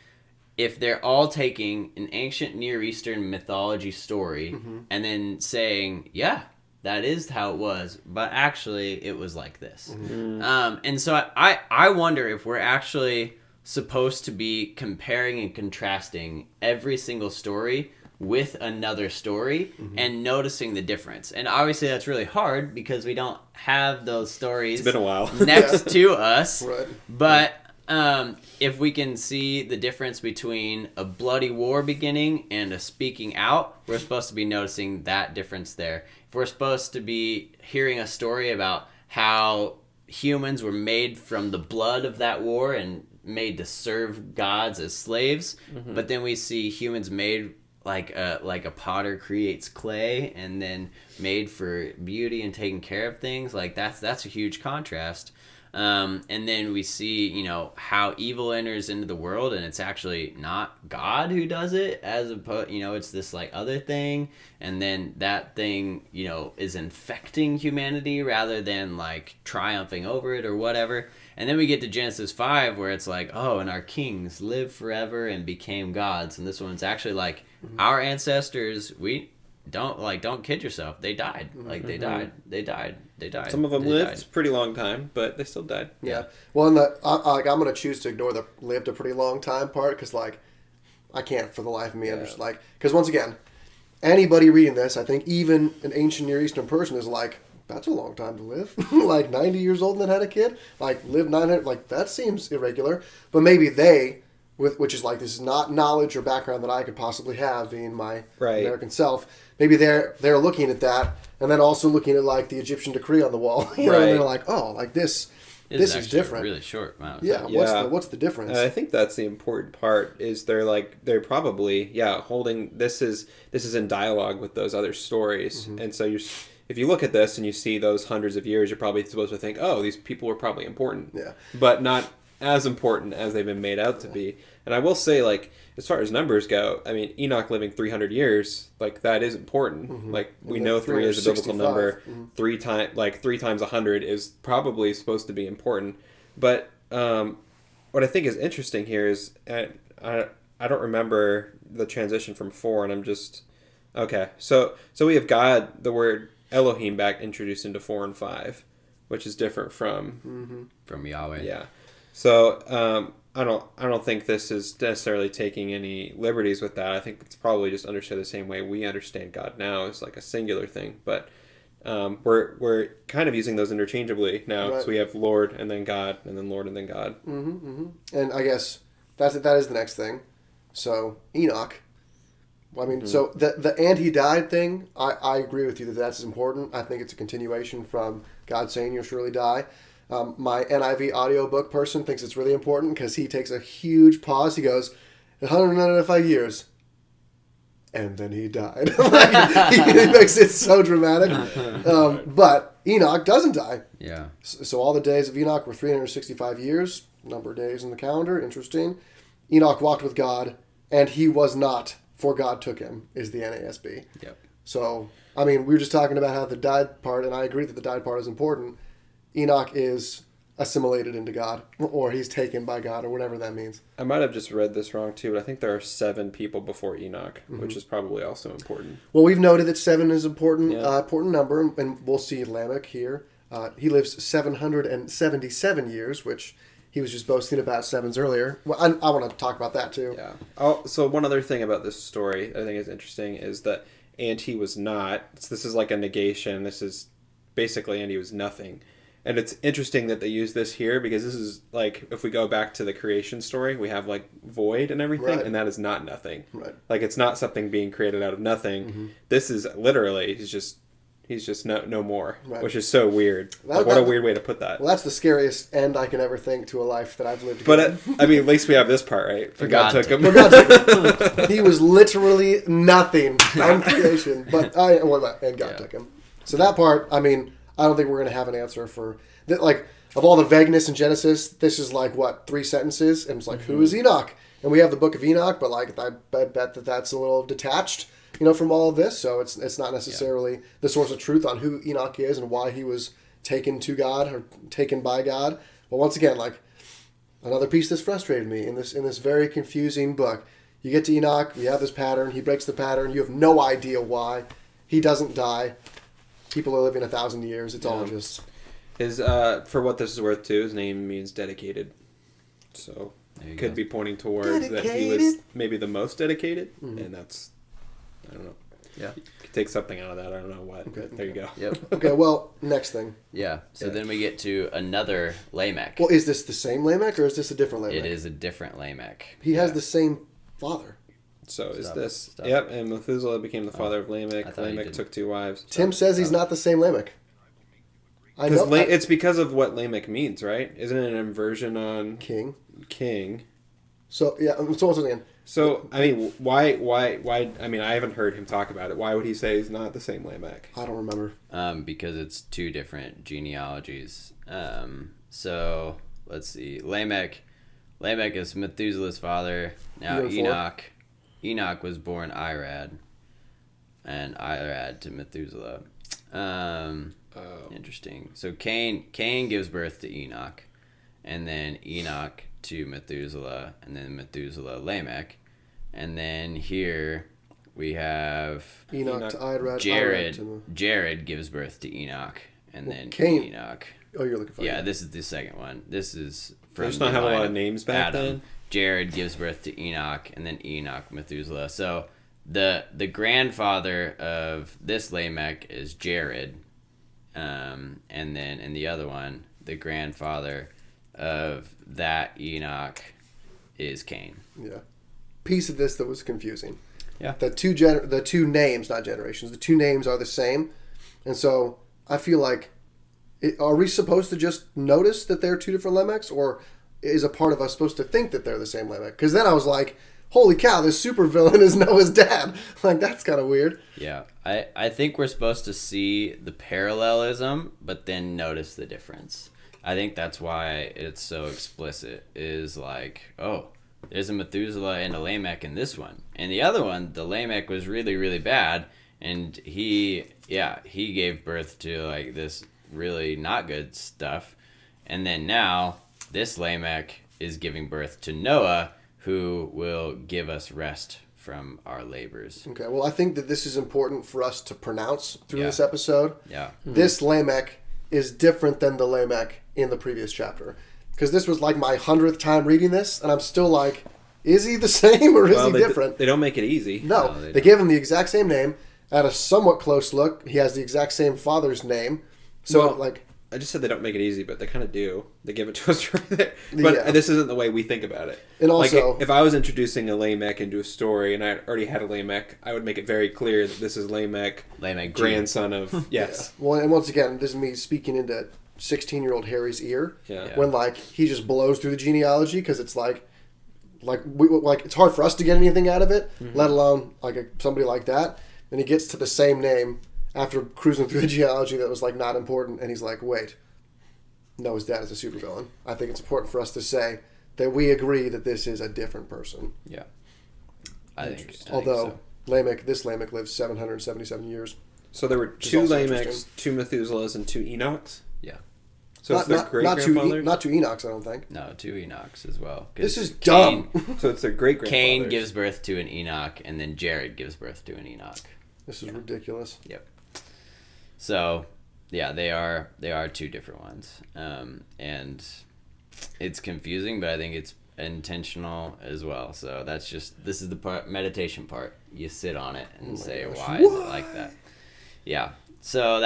S2: if they're all taking an ancient Near Eastern mythology story and then saying, yeah, that is how it was, but actually it was like this. And so I wonder if we're actually supposed to be comparing and contrasting every single story with another story and noticing the difference. And obviously that's really hard because we don't have those stories
S3: It's been a while.
S2: next to us.
S4: Right.
S2: But if we can see the difference between a bloody war beginning and a speaking out, we're supposed to be noticing that difference there. If we're supposed to be hearing a story about how humans were made from the blood of that war and made to serve gods as slaves, but then we see humans made like a potter creates clay and then made for beauty and taking care of things, like that's a huge contrast. And then we see, you know, how evil enters into the world, and it's actually not God who does it, as opposed, you know, it's this like other thing, and then that thing, you know, is infecting humanity rather than like triumphing over it or whatever. And then we get to Genesis 5 where it's like, oh, and our kings lived forever and became gods, and this one's actually like our ancestors. We don't kid yourself. They died. Like they died.
S3: Some of them lived a pretty long time, but they still died.
S4: Yeah. Well, and I'm going to choose to ignore the lived a pretty long time part because, like, I can't for the life of me understand. Like, because once again, anybody reading this, I think even an ancient Near Eastern person is like, that's a long time to live. Like 90 years old and then had a kid. Like live 900. Like that seems irregular. But maybe they, which is like this is not knowledge or background that I could possibly have being my American self. Maybe they're looking at that and then also looking at like the Egyptian decree on the wall. You know, and they're like, oh, like this is different.
S2: A really short amount.
S4: What's the difference?
S3: And I think that's the important part. Is they're probably holding this is in dialogue with those other stories, and so if you look at this and you see those hundreds of years, you're probably supposed to think, oh, these people were probably important, but not as important as they've been made out to be. And I will say, like, as far as numbers go, I mean, Enoch living 300 years, like, that is important. Like, we know 3 is a biblical number. 3 times 100 is probably supposed to be important. But what I think is interesting here is, I don't remember the transition from 4, and I'm just... Okay, so we have God, the word Elohim, back introduced into 4 and 5, which is different from
S2: Yahweh.
S3: Yeah. So I don't think this is necessarily taking any liberties with that. I think it's probably just understood the same way we understand God now, as like a singular thing. But we're kind of using those interchangeably now. So we have Lord and then God and then Lord and then God.
S4: And I guess that is the next thing. So Enoch. I mean, so the and he died thing, I agree with you that that's important. I think it's a continuation from God saying you'll surely die. My NIV audiobook person thinks it's really important because he takes a huge pause. He goes, 195 years. And then he died. He makes it so dramatic. But Enoch doesn't die.
S2: Yeah.
S4: So all the days of Enoch were 365 years. Number of days in the calendar. Interesting. Enoch walked with God, and he was not, for God took him, is the NASB.
S2: Yep.
S4: So, I mean, we were just talking about how the died part, and I agree that the died part is important. Enoch is assimilated into God, or he's taken by God, or whatever that means.
S3: I might have just read this wrong too, but I think there are 7 people before Enoch, which is probably also important.
S4: Well, we've noted that 7 is important, important number, and we'll see Lamech here. He lives 777 years, which he was just boasting about 7s earlier. Well, I want to talk about that too.
S3: Yeah. Oh, so one other thing about this story I think is interesting is that and he was not. This is like a negation. This is basically and he was nothing. And it's interesting that they use this here because this is like, if we go back to the creation story, we have like void and everything, and that is not nothing.
S4: Right.
S3: Like it's not something being created out of nothing. This is literally, he's just no more, which is so weird. What a weird way to put that.
S4: Well, that's the scariest end I can ever think to a life that I've lived.
S3: But I mean, at least we have this part, right? For God took him.
S4: He was literally nothing on creation, and God took him. So that part, I mean, I don't think we're going to have an answer for that. Like, of all the vagueness in Genesis, this is like, 3 sentences? And it's like, who is Enoch? And we have the book of Enoch, but like, I bet that that's a little detached, from all of this. So it's not necessarily the source of truth on who Enoch is and why he was taken to God or taken by God. But once again, like, another piece that's frustrated me in this very confusing book. You get to Enoch, we have this pattern, he breaks the pattern, you have no idea why. He doesn't die. People are living 1,000 years. It's all just...
S3: His for what this is worth, too, his name means dedicated. So, could be pointing towards that he was maybe the most dedicated. And that's... I don't know. Yeah. Could take something out of that. I don't know what. Okay. There you go.
S2: Yep.
S4: Okay, well, next thing.
S2: Yeah. So then we get to another Lamech.
S4: Well, is this the same Lamech or is this a different Lamech?
S2: It is a different Lamech.
S4: He has the same father.
S3: So is this... Yep, and Methuselah became the father of Lamech. Lamech took 2 wives.
S4: Tim says he's not the same Lamech.
S3: It's because of what Lamech means, right? Isn't it an inversion on... King.
S4: So, yeah, so once again...
S3: So, I mean, why... I mean, I haven't heard him talk about it. Why would he say he's not the same Lamech?
S4: I don't remember.
S2: Because it's 2 different genealogies. So, let's see. Lamech is Methuselah's father. Now, Enoch was born Irad, and Irad to Methuselah. Interesting. So Cain gives birth to Enoch, and then Enoch to Methuselah, and then Methuselah Lamech, and then here we have
S4: Enoch to Irad.
S2: Jared gives birth to Enoch, and then
S4: Cain.
S2: Enoch.
S4: Oh, you're looking for
S2: this is the second one. This is from
S3: just not
S2: the
S3: have a
S2: line
S3: lot of names back
S2: Adam.
S3: then.
S2: Jared gives birth to Enoch, and then Enoch, Methuselah. So the grandfather of this Lamech is Jared, and then in the other one, the grandfather of that Enoch is Cain.
S4: Yeah. Piece of this that was confusing.
S2: Yeah.
S4: The two names, not generations, the two names are the same. And so I feel like, are we supposed to just notice that they're two different Lamechs, or is a part of us supposed to think that they're the same Lamech? Because then I was like, holy cow, this supervillain is Noah's dad. Like, that's kind of weird.
S2: Yeah. I think we're supposed to see the parallelism, but then notice the difference. I think that's why it's so explicit, is like, oh, there's a Methuselah and a Lamech in this one. And the other one, the Lamech was really, really bad. And he gave birth to like this really not good stuff. And then now this Lamech is giving birth to Noah, who will give us rest from our labors.
S4: Okay, well, I think that this is important for us to pronounce through
S2: Yeah.
S4: this episode.
S2: Yeah.
S4: This Lamech is different than the Lamech in the previous chapter. Because this was like my 100th time reading this, and I'm still like, is he the same or is he different?
S3: They don't make it easy.
S4: No,
S2: they
S4: they
S2: don't.
S4: give him the exact same name. At a somewhat close look, he has the exact same father's name. So,
S3: Well,
S4: like,
S3: I just said they don't make it easy, but they kind of do. They give it to us right there. But
S4: Yeah.
S3: this isn't the way we think about it.
S4: And also-
S3: like, if I was introducing a Lamech into a story and I already had a Lamech, I would make it very clear that this is Lamech
S2: Lamech
S3: grandson of... Yes.
S4: well, and once again, this is me speaking into 16-year-old Harry's ear.
S3: Yeah.
S4: When, like, he just blows through the genealogy because it's like it's hard for us to get anything out of it, let alone like somebody like that. And he gets to the same name after cruising through the genealogy that was like not important, and he's like, wait, Noah's dad is a supervillain. I think it's important for us to say that we agree that this is a different person.
S2: Yeah. I think
S4: Although
S2: so.
S4: this Lamech lived 777 years.
S3: So there were
S4: is
S3: two
S4: also
S3: Lamechs,
S4: interesting.
S3: 2 Methuselahs, and 2 Enochs?
S2: Yeah.
S3: So it's their great-grandfather?
S4: Not two Enochs, I don't think.
S2: No, 2 Enochs as well. 'Cause
S4: This is
S2: Cain-
S4: dumb.
S3: So it's their great-grandfather.
S2: Cain gives birth to an Enoch, and then Jared gives birth to an Enoch.
S4: This is ridiculous.
S2: Yep. So, yeah, they are 2 different ones, and it's confusing, but I think it's intentional as well. So this is the meditation part. You sit on it and say,
S4: gosh.
S2: why is it like that? Yeah. So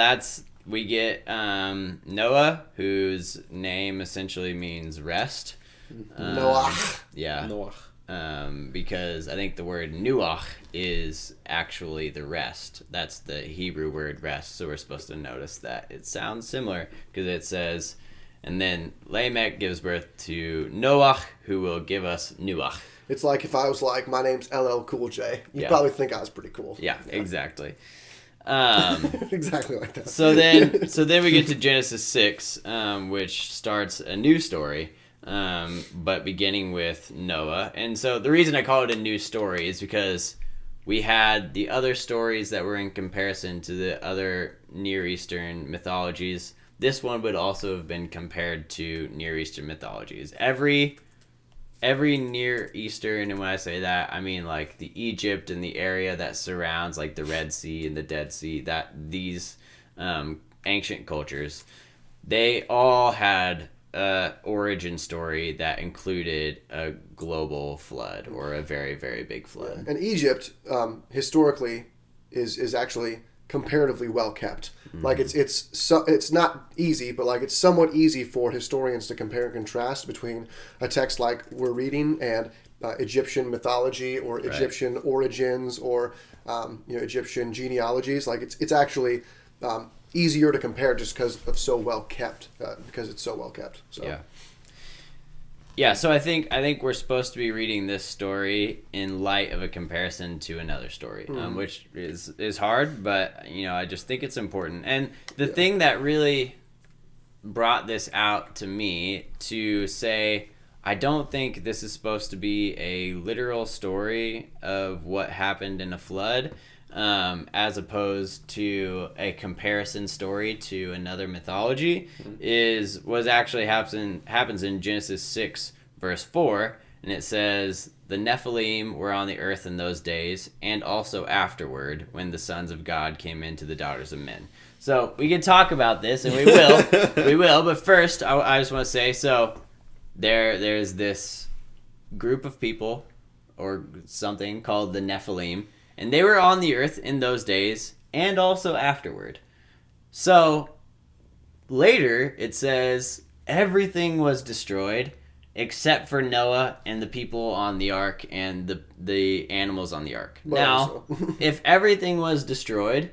S2: we get Noah, whose name essentially means rest.
S4: Noah.
S2: Yeah.
S3: Noah.
S2: Because I think the word nuach is actually the rest. That's the Hebrew word rest. So we're supposed to notice that it sounds similar because it says, and then Lamech gives birth to Noach, who will give us nuach.
S4: It's like if I was like, my name's LL Cool J. You'd
S2: Yeah.
S4: probably think I was pretty cool.
S2: Yeah, exactly.
S4: Exactly like that.
S2: So then we get to Genesis 6, which starts a new story. But beginning with Noah. And so the reason I call it a new story is because we had the other stories that were in comparison to the other Near Eastern mythologies. This one would also have been compared to Near Eastern mythologies. Every Near Eastern, and when I say that, I mean like the Egypt and the area that surrounds like the Red Sea and the Dead Sea, that these ancient cultures, they all had origin story that included a global flood or a very, very big flood.
S4: And Egypt, historically, is actually comparatively well kept. Like it's not easy, but like it's somewhat easy for historians to compare and contrast between a text like we're reading and Egyptian mythology or Egyptian origins or Egyptian genealogies. Like it's actually easier to compare just because it's so well kept. So
S2: Yeah. So I think we're supposed to be reading this story in light of a comparison to another story, which is hard, but I just think it's important. And the thing that really brought this out to me to say, I don't think this is supposed to be a literal story of what happened in a flood. As opposed to a comparison story to another mythology, was actually happens in Genesis 6 verse 4, and it says, the Nephilim were on the earth in those days, and also afterward, when the sons of God came into the daughters of men. So we can talk about this, and we will, but first I just want to say, so there's this group of people or something called the Nephilim, and they were on the earth in those days and also afterward. So later it says everything was destroyed except for Noah and the people on the ark and the animals on the ark.
S4: Well,
S2: Now, if everything was destroyed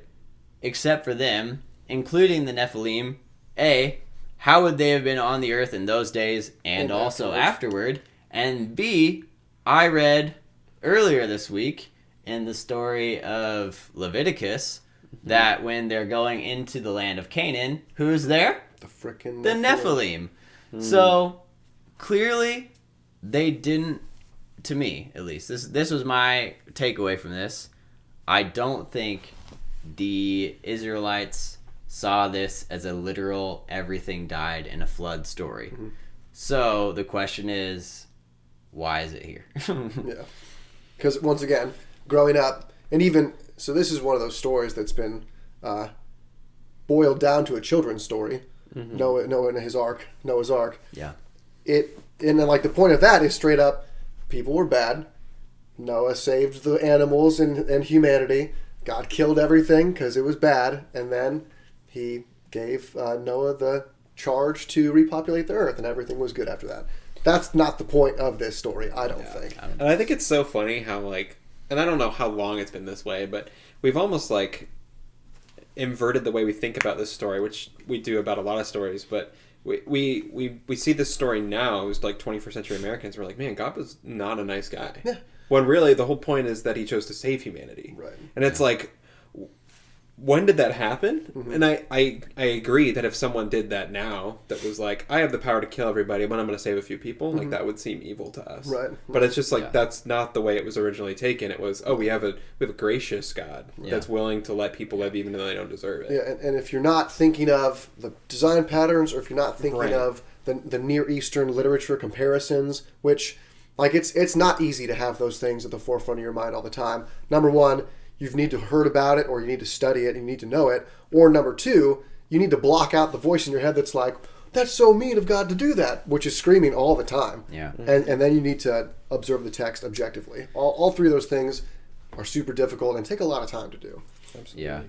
S2: except for them, including the Nephilim, A, how would they have been on the earth in those days and also afterward? And B, I read earlier this week in the story of Leviticus that when they're going into the land of Canaan, who's there?
S4: The frickin'
S2: The Nephilim. So clearly they didn't, to me at least, this was my takeaway from this. I don't think the Israelites saw this as a literal everything died in a flood story. So the question is, why is it here?
S4: Yeah. Because once again, growing up, and even, so this is one of those stories that's been boiled down to a children's story. Noah and his ark, Noah's Ark.
S2: Yeah.
S4: And then, like, the point of that is straight up, people were bad. Noah saved the animals and humanity. God killed everything because it was bad. And then he gave Noah the charge to repopulate the earth, and everything was good after that. That's not the point of this story, I don't think.
S3: And I think it's so funny how, like, and I don't know how long it's been this way, but we've almost, like, inverted the way we think about this story, which we do about a lot of stories, but we see this story now. It was like 21st century Americans were like, man, God was not a nice guy.
S4: Yeah.
S3: When really the whole point is that he chose to save humanity.
S4: Right.
S3: And it's like, when did that happen? And I agree that if someone did that now, that was like, I have the power to kill everybody, but I'm going to save a few people, like, that would seem evil to us.
S4: Right.
S3: But it's just like, that's not the way it was originally taken. It was, we have a gracious God that's willing to let people live even though they don't deserve it.
S4: Yeah, and if you're not thinking of the design patterns, or if you're not thinking of the Near Eastern literature comparisons, which, like, it's not easy to have those things at the forefront of your mind all the time. Number one, you need to have heard about it, or you need to study it, and you need to know it. Or number two, you need to block out the voice in your head that's like, that's so mean of God to do that, which is screaming all the time.
S2: Yeah.
S4: And then you need to observe the text objectively. All three of those things are super difficult and take a lot of time to do.
S3: Absolutely.
S2: Yeah.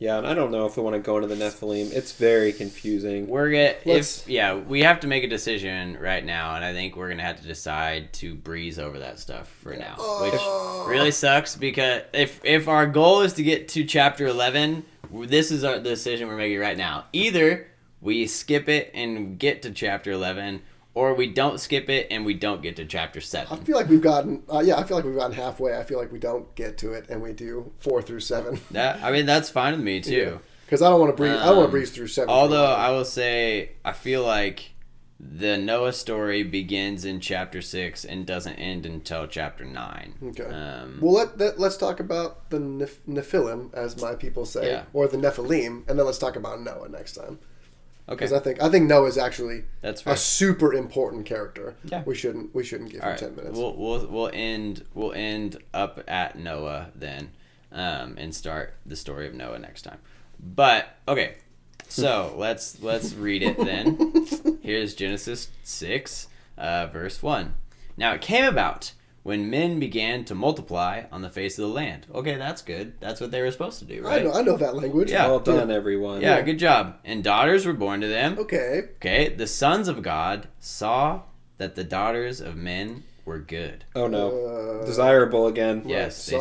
S3: Yeah, and I don't know if we want to go into the Nephilim. It's very confusing.
S2: We have to make a decision right now, and I think we're gonna have to decide to breeze over that stuff for now, which really sucks because if our goal is to get to chapter 11, this is the decision we're making right now. Either we skip it and get to chapter 11, or we don't skip it and we don't get to chapter 7.
S4: I feel like we've gotten halfway. I feel like we don't get to it and we do 4 through 7.
S2: That's fine with me too.
S4: Because I don't want to breeze. I don't want to breeze through 7.
S2: Although I will say, I feel like the Noah story begins in chapter 6 and doesn't end until chapter 9.
S4: Okay. Well, let's talk about the Nephilim, as my people say, or the Nephilim, and then let's talk about Noah next time.
S2: Okay.
S4: Because I think Noah is actually
S2: That's fair.
S4: a super important character.
S2: Yeah.
S4: We shouldn't give him 10 minutes.
S2: We'll end up at Noah then, and start the story of Noah next time. But okay, so let's read it then. Here's Genesis 6, verse 1. Now it came about when men began to multiply on the face of the land. Okay, that's good. That's what they were supposed to do, right?
S4: I know that language.
S2: Yeah.
S3: Well done, everyone.
S2: Yeah, good job. And daughters were born to them.
S4: Okay.
S2: The sons of God saw that the daughters of men were good.
S3: Oh no. Desirable again.
S2: Yes, they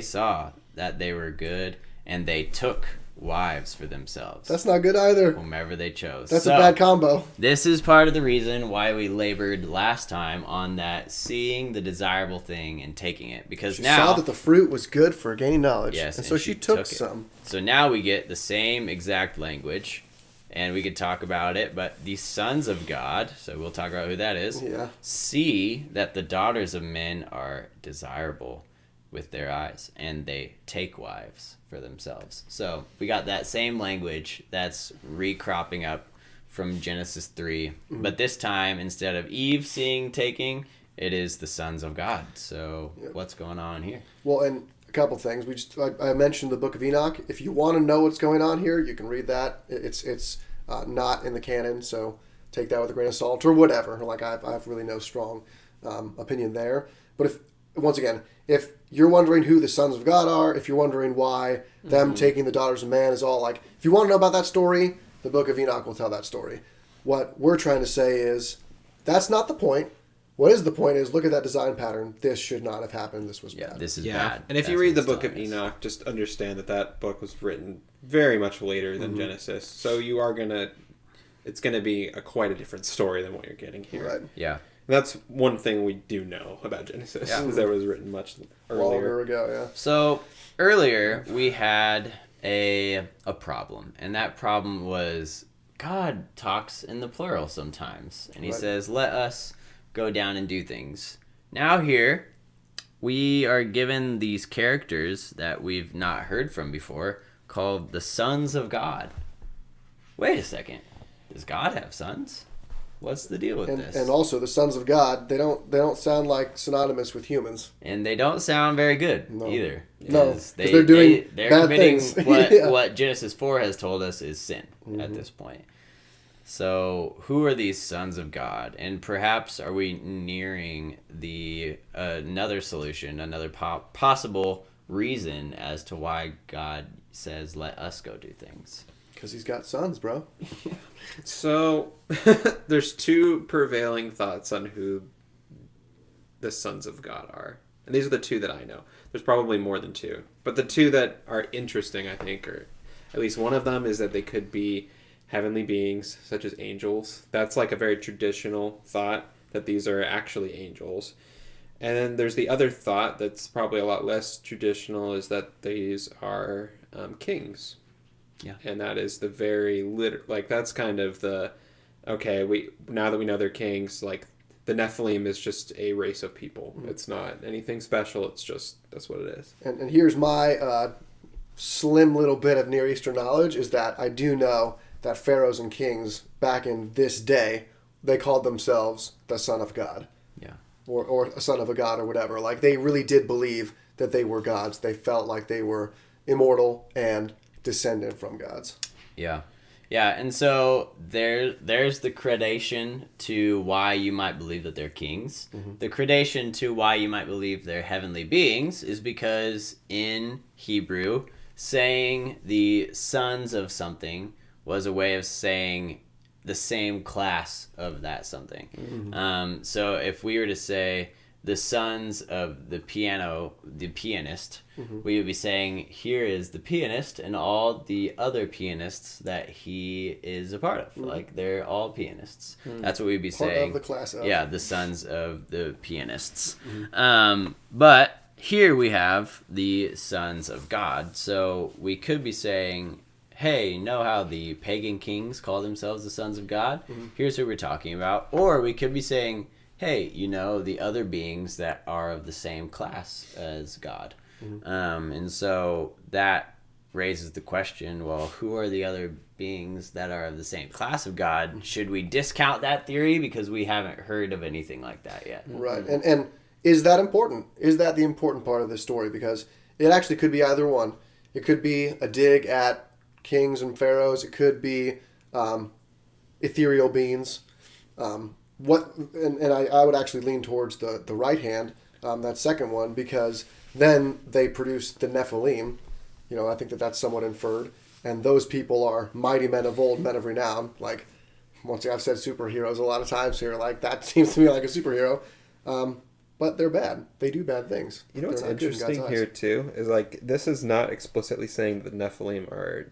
S2: saw that they were good, and they took wives for themselves.
S4: That's not good either.
S2: Whomever they chose.
S4: That's a bad combo.
S2: This is part of the reason why we labored last time on that seeing the desirable thing and taking it. Because
S4: she
S2: now
S4: saw that the fruit was good for gaining knowledge.
S2: Yes,
S4: and so she took some.
S2: So now we get the same exact language, and we could talk about it, but the sons of God, so we'll talk about who that is, see that the daughters of men are desirable with their eyes, and they take wives for themselves. So we got that same language that's recropping up from Genesis 3, but this time, instead of Eve seeing taking, it is the sons of God. So what's going on here?
S4: Well, and a couple things. I mentioned the Book of Enoch. If you want to know what's going on here, you can read that. It's not in the canon, so take that with a grain of salt or whatever. Like I have really no strong opinion there. But if you're wondering who the sons of God are, if you're wondering why them taking the daughters of man is all like, if you want to know about that story, the Book of Enoch will tell that story. What we're trying to say is that's not the point. What is the point is look at that design pattern. This should not have happened. This was bad.
S2: This is bad.
S3: And if
S2: That's
S3: you read the
S2: what
S3: Book of
S2: it's
S3: Enoch, just understand that book was written very much later than Genesis. So you are it's gonna be quite a different story than what you're getting here.
S4: Right.
S2: Yeah.
S3: And that's one thing we do know about Genesis, is that it was written much earlier.
S4: Longer ago, yeah.
S2: So earlier we had a problem, and that problem was God talks in the plural sometimes, and he says, "Let us go down and do things." Now here we are given these characters that we've not heard from before, called the sons of God. Wait a second, does God have sons? What's the deal with this?
S4: And also the sons of God, they don't sound like synonymous with humans.
S2: And they don't sound very good either.
S4: No, because they're doing
S2: they're
S4: bad
S2: committing
S4: things.
S2: what Genesis 4 has told us is sin at this point. So who are these sons of God? And perhaps are we nearing another solution, another possible reason as to why God says, "Let us go do things"?
S4: Because he's got sons, bro.
S3: So there's two prevailing thoughts on who the sons of God are. And these are the two that I know. There's probably more than two. But the two that are interesting, I think, or at least one of them is that they could be heavenly beings, such as angels. That's like a very traditional thought, that these are actually angels. And then there's the other thought that's probably a lot less traditional, is that these are kings.
S2: Yeah.
S3: And that is the very that's kind of the, now that we know they're kings, like the Nephilim is just a race of people. It's not anything special. It's just, that's what it is.
S4: And here's my slim little bit of Near Eastern knowledge, is that I do know that pharaohs and kings back in this day, they called themselves the son of God.
S2: Yeah.
S4: Or a son of a god or whatever. Like they really did believe that they were gods. They felt like they were immortal and descendant from gods.
S2: Yeah. Yeah, and so there's the gradation to why you might believe that they're kings. The gradation to why you might believe they're heavenly beings is because in Hebrew, saying the sons of something was a way of saying the same class of that something. So if we were to say the sons of the pianist, we would be saying, here is the pianist and all the other pianists that he is a part of. Like, they're all pianists. That's what we'd be
S4: Part
S2: saying.
S4: of the class of.
S2: Yeah, the sons of the pianists. But here we have the sons of God. So we could be saying, hey, know how the pagan kings call themselves the sons of God? Here's who we're talking about. Or we could be saying, hey, the other beings that are of the same class as God. And so that raises the question, well, who are the other beings that are of the same class of God? Should we discount that theory because we haven't heard of anything like that yet?
S4: Right. And is that important? Is that the important part of this story? Because it actually could be either one. It could be a dig at kings and pharaohs. It could be ethereal beings. I would actually lean towards the right hand, that second one, because then they produce the Nephilim. I think that's somewhat inferred. And those people are mighty men of old, men of renown. Like, once again, I've said superheroes a lot of times here. Like, that seems to me like a superhero. But they're bad. They do bad things.
S3: What's
S4: They're not good in God's
S3: interesting
S4: eyes.
S3: here, too, is, like, this is not explicitly saying that the Nephilim are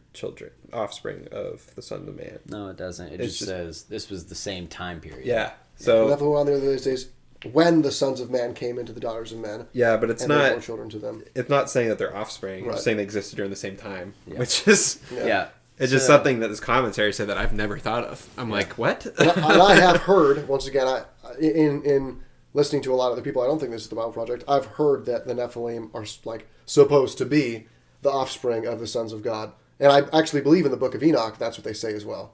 S3: offspring of the Son of Man.
S2: No, it doesn't. It just says this was the same time period.
S3: Yeah. So
S4: The Nephilim were on the other days when the sons of man came into the daughters of men.
S3: yeah, but it's
S4: and they bore
S3: not.
S4: children to them.
S3: It's not saying that they're offspring.
S4: Right.
S3: It's saying they existed during the same time,
S2: Yeah.
S3: which is
S2: Yeah.
S3: it's just something that this commentary said that I've never thought of. I'm like, what?
S4: And I have heard, once again, in listening to a lot of the people, I don't think this is the Bible Project, I've heard that the Nephilim are like supposed to be the offspring of the sons of God. And I actually believe in the Book of Enoch, that's what they say as well.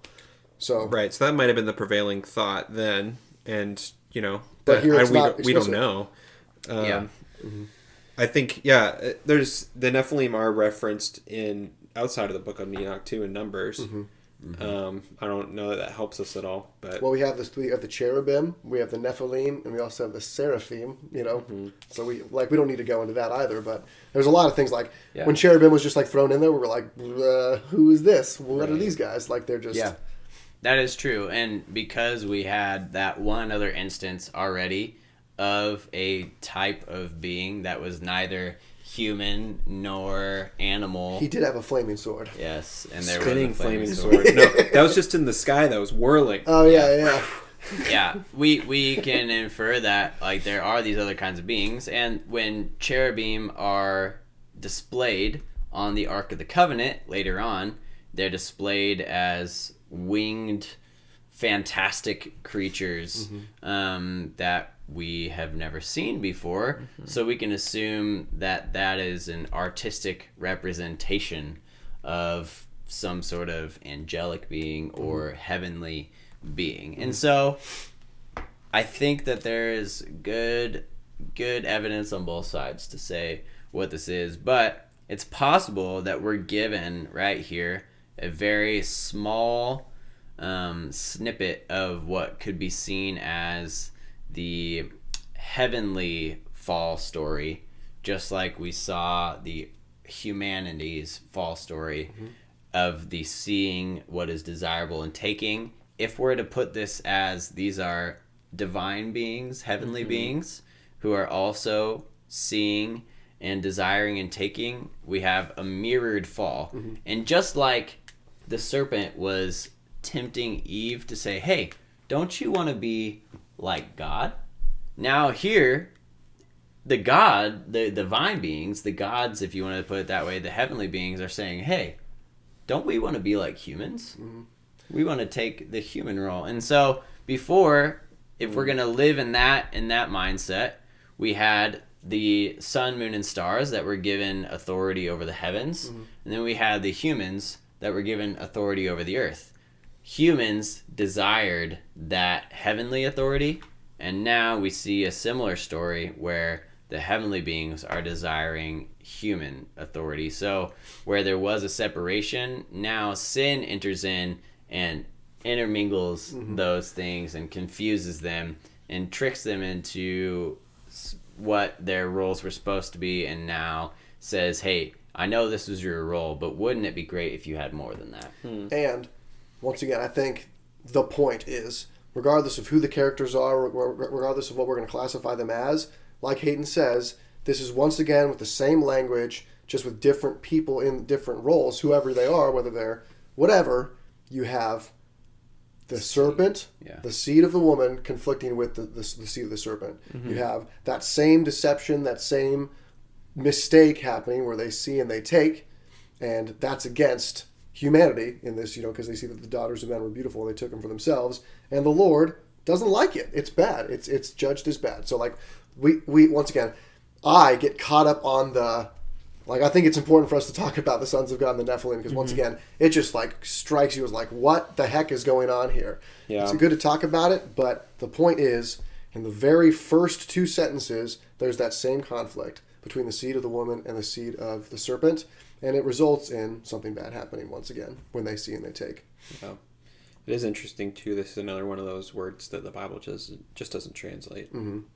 S4: So
S3: Right. So that might have been the prevailing thought then, and
S4: But here it's
S3: we
S4: not
S3: we don't
S4: explicit.
S3: know.
S2: Yeah.
S3: I think there's the Nephilim are referenced in outside of the Book of Enoch too in Numbers, I don't know that helps us at all. But
S4: Well, we have the cherubim, we have the Nephilim, and we also have the seraphim. So we don't need to go into that either. But there's a lot of things like when cherubim was just like thrown in there, we were like, who is this? What are these guys? Like they're just
S2: That is true, and because we had that one other instance already of a type of being that was neither human nor animal.
S4: He did have a flaming sword.
S2: Yes, and there
S3: spinning
S2: was a
S3: flaming sword. No, that was just in the sky that was whirling.
S4: Oh yeah.
S2: Yeah, we can infer that like there are these other kinds of beings, and when cherubim are displayed on the Ark of the Covenant later on, they're displayed as winged, fantastic creatures that we have never seen before. So we can assume that that is an artistic representation of some sort of angelic being or heavenly being. And so I think that there is good evidence on both sides to say what this is, but it's possible that we're given right here a very small snippet of what could be seen as the heavenly fall story, just like we saw the humanity's fall story of the seeing what is desirable and taking. If we're to put this as these are divine beings, heavenly beings, who are also seeing and desiring and taking, we have a mirrored fall. And just like the serpent was tempting Eve to say, hey, don't you want to be like God? Now here, the divine beings, the gods, if you want to put it that way, the heavenly beings are saying, hey, don't we want to be like humans? We want to take the human role. And so before, if we're going to live in that mindset, we had the sun, moon, and stars that were given authority over the heavens. And then we had the humans that were given authority over the earth. Humans desired that heavenly authority, and now we see a similar story where the heavenly beings are desiring human authority. So where there was a separation, now sin enters in and intermingles those things and confuses them and tricks them into what their roles were supposed to be, and now says, hey, I know this was your role, but wouldn't it be great if you had more than that?
S4: And once again, I think the point is, regardless of who the characters are, regardless of what we're going to classify them as, like Hayden says, this is once again with the same language, just with different people in different roles, whoever they are, whether they're whatever. You have the serpent, the seed of the woman conflicting with the seed of the serpent. You have that same deception, that same mistake happening where they see and they take, and that's against humanity in this, because they see that the daughters of men were beautiful and they took them for themselves, and the Lord doesn't like it. It's bad. It's judged as bad. So like we once again, I get caught up on the, like, I think it's important for us to talk about the sons of God and the Nephilim, because once again, it just like strikes you as like, what the heck is going on here? It's good to talk about it, but the point is, in the very first two sentences, there's that same conflict between the seed of the woman and the seed of the serpent, and it results in something bad happening once again when they see and they take.
S3: Yeah. It is interesting too. This is another one of those words that the Bible just doesn't translate.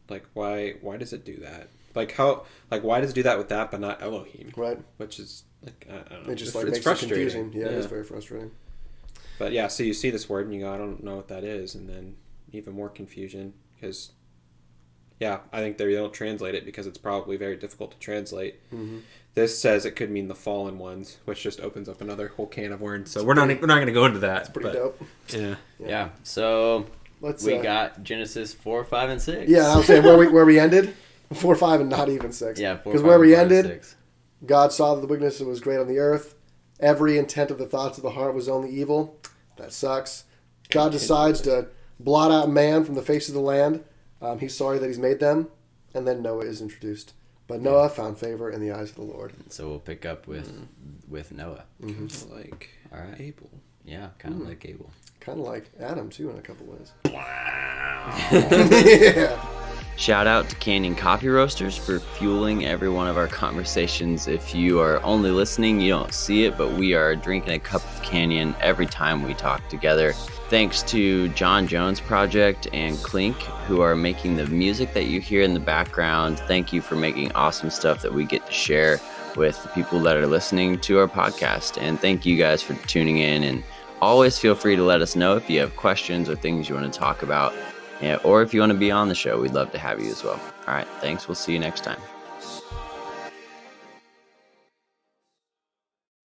S3: Like why does it do that? Why does it do that with that but not Elohim?
S4: Right.
S3: Which is like, I don't know.
S4: It just
S3: it's
S4: makes
S3: frustrating.
S4: it confusing. Yeah, it's very frustrating.
S3: But yeah, so you see this word and you go, I don't know what that is, and then even more confusion because, I think they don't translate it because it's probably very difficult to translate. This says it could mean the fallen ones, which just opens up another whole can of worms. So we're not going to go into that.
S4: It's pretty dope.
S2: Yeah. So we got Genesis 4, 5, and 6.
S4: Yeah, I was saying where we ended, 4, 5, and not even 6.
S2: Yeah, 4,
S4: because
S2: 5,
S4: where we
S2: 5,
S4: ended,
S2: 6.
S4: God saw that the wickedness was great on the earth. Every intent of the thoughts of the heart was only evil. That sucks. God decides to blot out man from the face of the land. He's sorry that he's made them, and then Noah is introduced. But Noah found favor in the eyes of the Lord.
S2: So we'll pick up with Noah.
S3: Like Abel.
S2: Yeah, kind of like Abel.
S4: Kind of like Adam, too, in a couple ways.
S2: Wow.
S4: Yeah.
S2: Shout out to Canyon Coffee Roasters for fueling every one of our conversations. If you are only listening, you don't see it, but we are drinking a cup of Canyon every time we talk together. Thanks to John Jones Project and Clink, who are making the music that you hear in the background. Thank you for making awesome stuff that we get to share with the people that are listening to our podcast. And thank you guys for tuning in. And always feel free to let us know if you have questions or things you want to talk about. Yeah, or if you want to be on the show, we'd love to have you as well. All right, thanks. We'll see you next time.